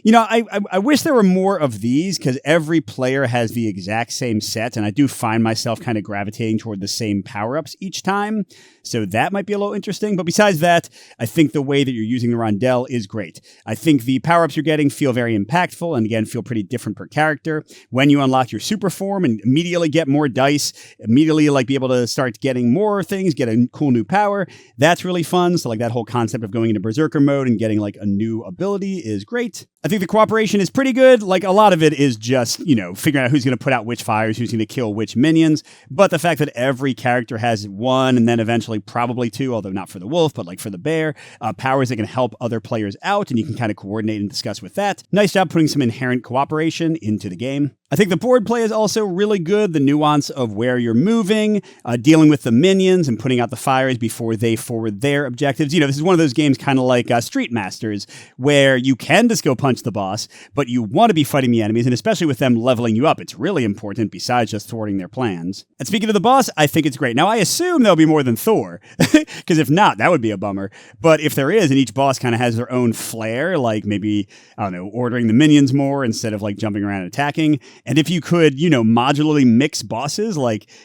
I wish there were more of these, because every player has the exact same set, and I do find myself kind of gravitating toward the same power-ups each time, so that might be a little interesting. But besides that, I think the way that you're using the Rondel is great. I think the power-ups you're getting feel very impactful, and again, feel pretty different per character. When you unlock your super form and immediately get more dice, immediately be able to start getting more things, get a cool new power, that's really fun. So that whole concept of going into Berserker mode and getting a new ability is great. I think the cooperation is pretty good. A lot of it is just, figuring out who's going to put out which fires, who's going to kill which minions. But the fact that every character has 1 and then eventually probably 2, although not for the wolf, but for the bear, powers that can help other players out, and you can kind of coordinate and discuss with that. Nice job putting some inherent cooperation into the game. I think the board play is also really good. The nuance of where you're moving, dealing with the minions and putting out the fires before they forward their objectives. This is one of those games kind of like Street Masters, where you can just go punch the boss, but you want to be fighting the enemies, and especially with them leveling you up, it's really important besides just thwarting their plans. And speaking of the boss, I think it's great. Now, I assume there'll be more than Thor, because if not, that would be a bummer. But if there is, and each boss kind of has their own flair, maybe, I don't know, ordering the minions more instead of jumping around and attacking. And if you could, modularly mix bosses,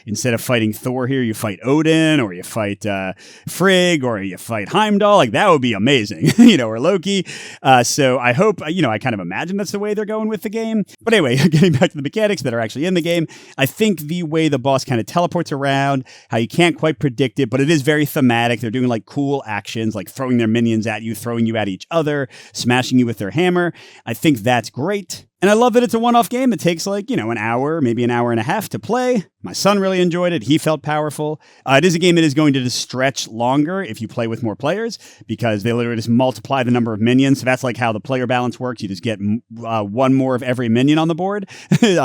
instead of fighting Thor here, you fight Odin, or you fight Frigg, or you fight Heimdall, that would be amazing, or Loki. So I hope, I kind of imagine that's the way they're going with the game. But anyway, getting back to the mechanics that are actually in the game, I think the way the boss kind of teleports around, how you can't quite predict it, but it is very thematic. They're doing cool actions, throwing their minions at you, throwing you at each other, smashing you with their hammer. I think that's great. And I love that it's a one-off game that takes an hour, maybe an hour and a half to play. My son really enjoyed it. He felt powerful. It is a game that is going to just stretch longer if you play with more players, because they literally just multiply the number of minions. So that's how the player balance works. You just get 1 more of every minion on the board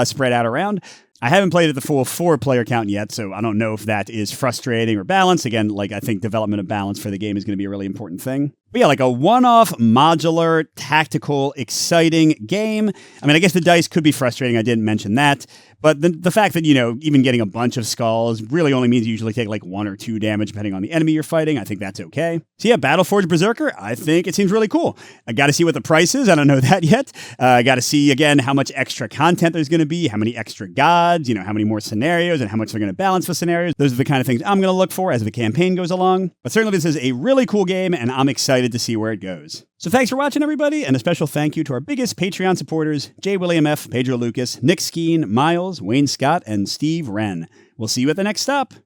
spread out around. I haven't played at the full 4-player count yet, so I don't know if that is frustrating or balanced. Again, I think development of balance for the game is going to be a really important thing. But yeah, a one-off, modular, tactical, exciting game. I mean, I guess the dice could be frustrating. I didn't mention that. But the fact that, even getting a bunch of skulls really only means you usually take 1 or 2 damage depending on the enemy you're fighting. I think that's okay. So yeah, BattleForge Berserker, I think it seems really cool. I got to see what the price is. I don't know that yet. I got to see, again, how much extra content there's going to be, how many extra gods, how many more scenarios, and how much they're going to balance the scenarios. Those are the kind of things I'm going to look for as the campaign goes along. But certainly this is a really cool game, and I'm excited to see where it goes. So thanks for watching, everybody, and a special thank you to our biggest Patreon supporters, J. William F., Pedro Lucas, Nick Skeen, Miles, Wayne Scott, and Steve Wren. We'll see you at the next stop.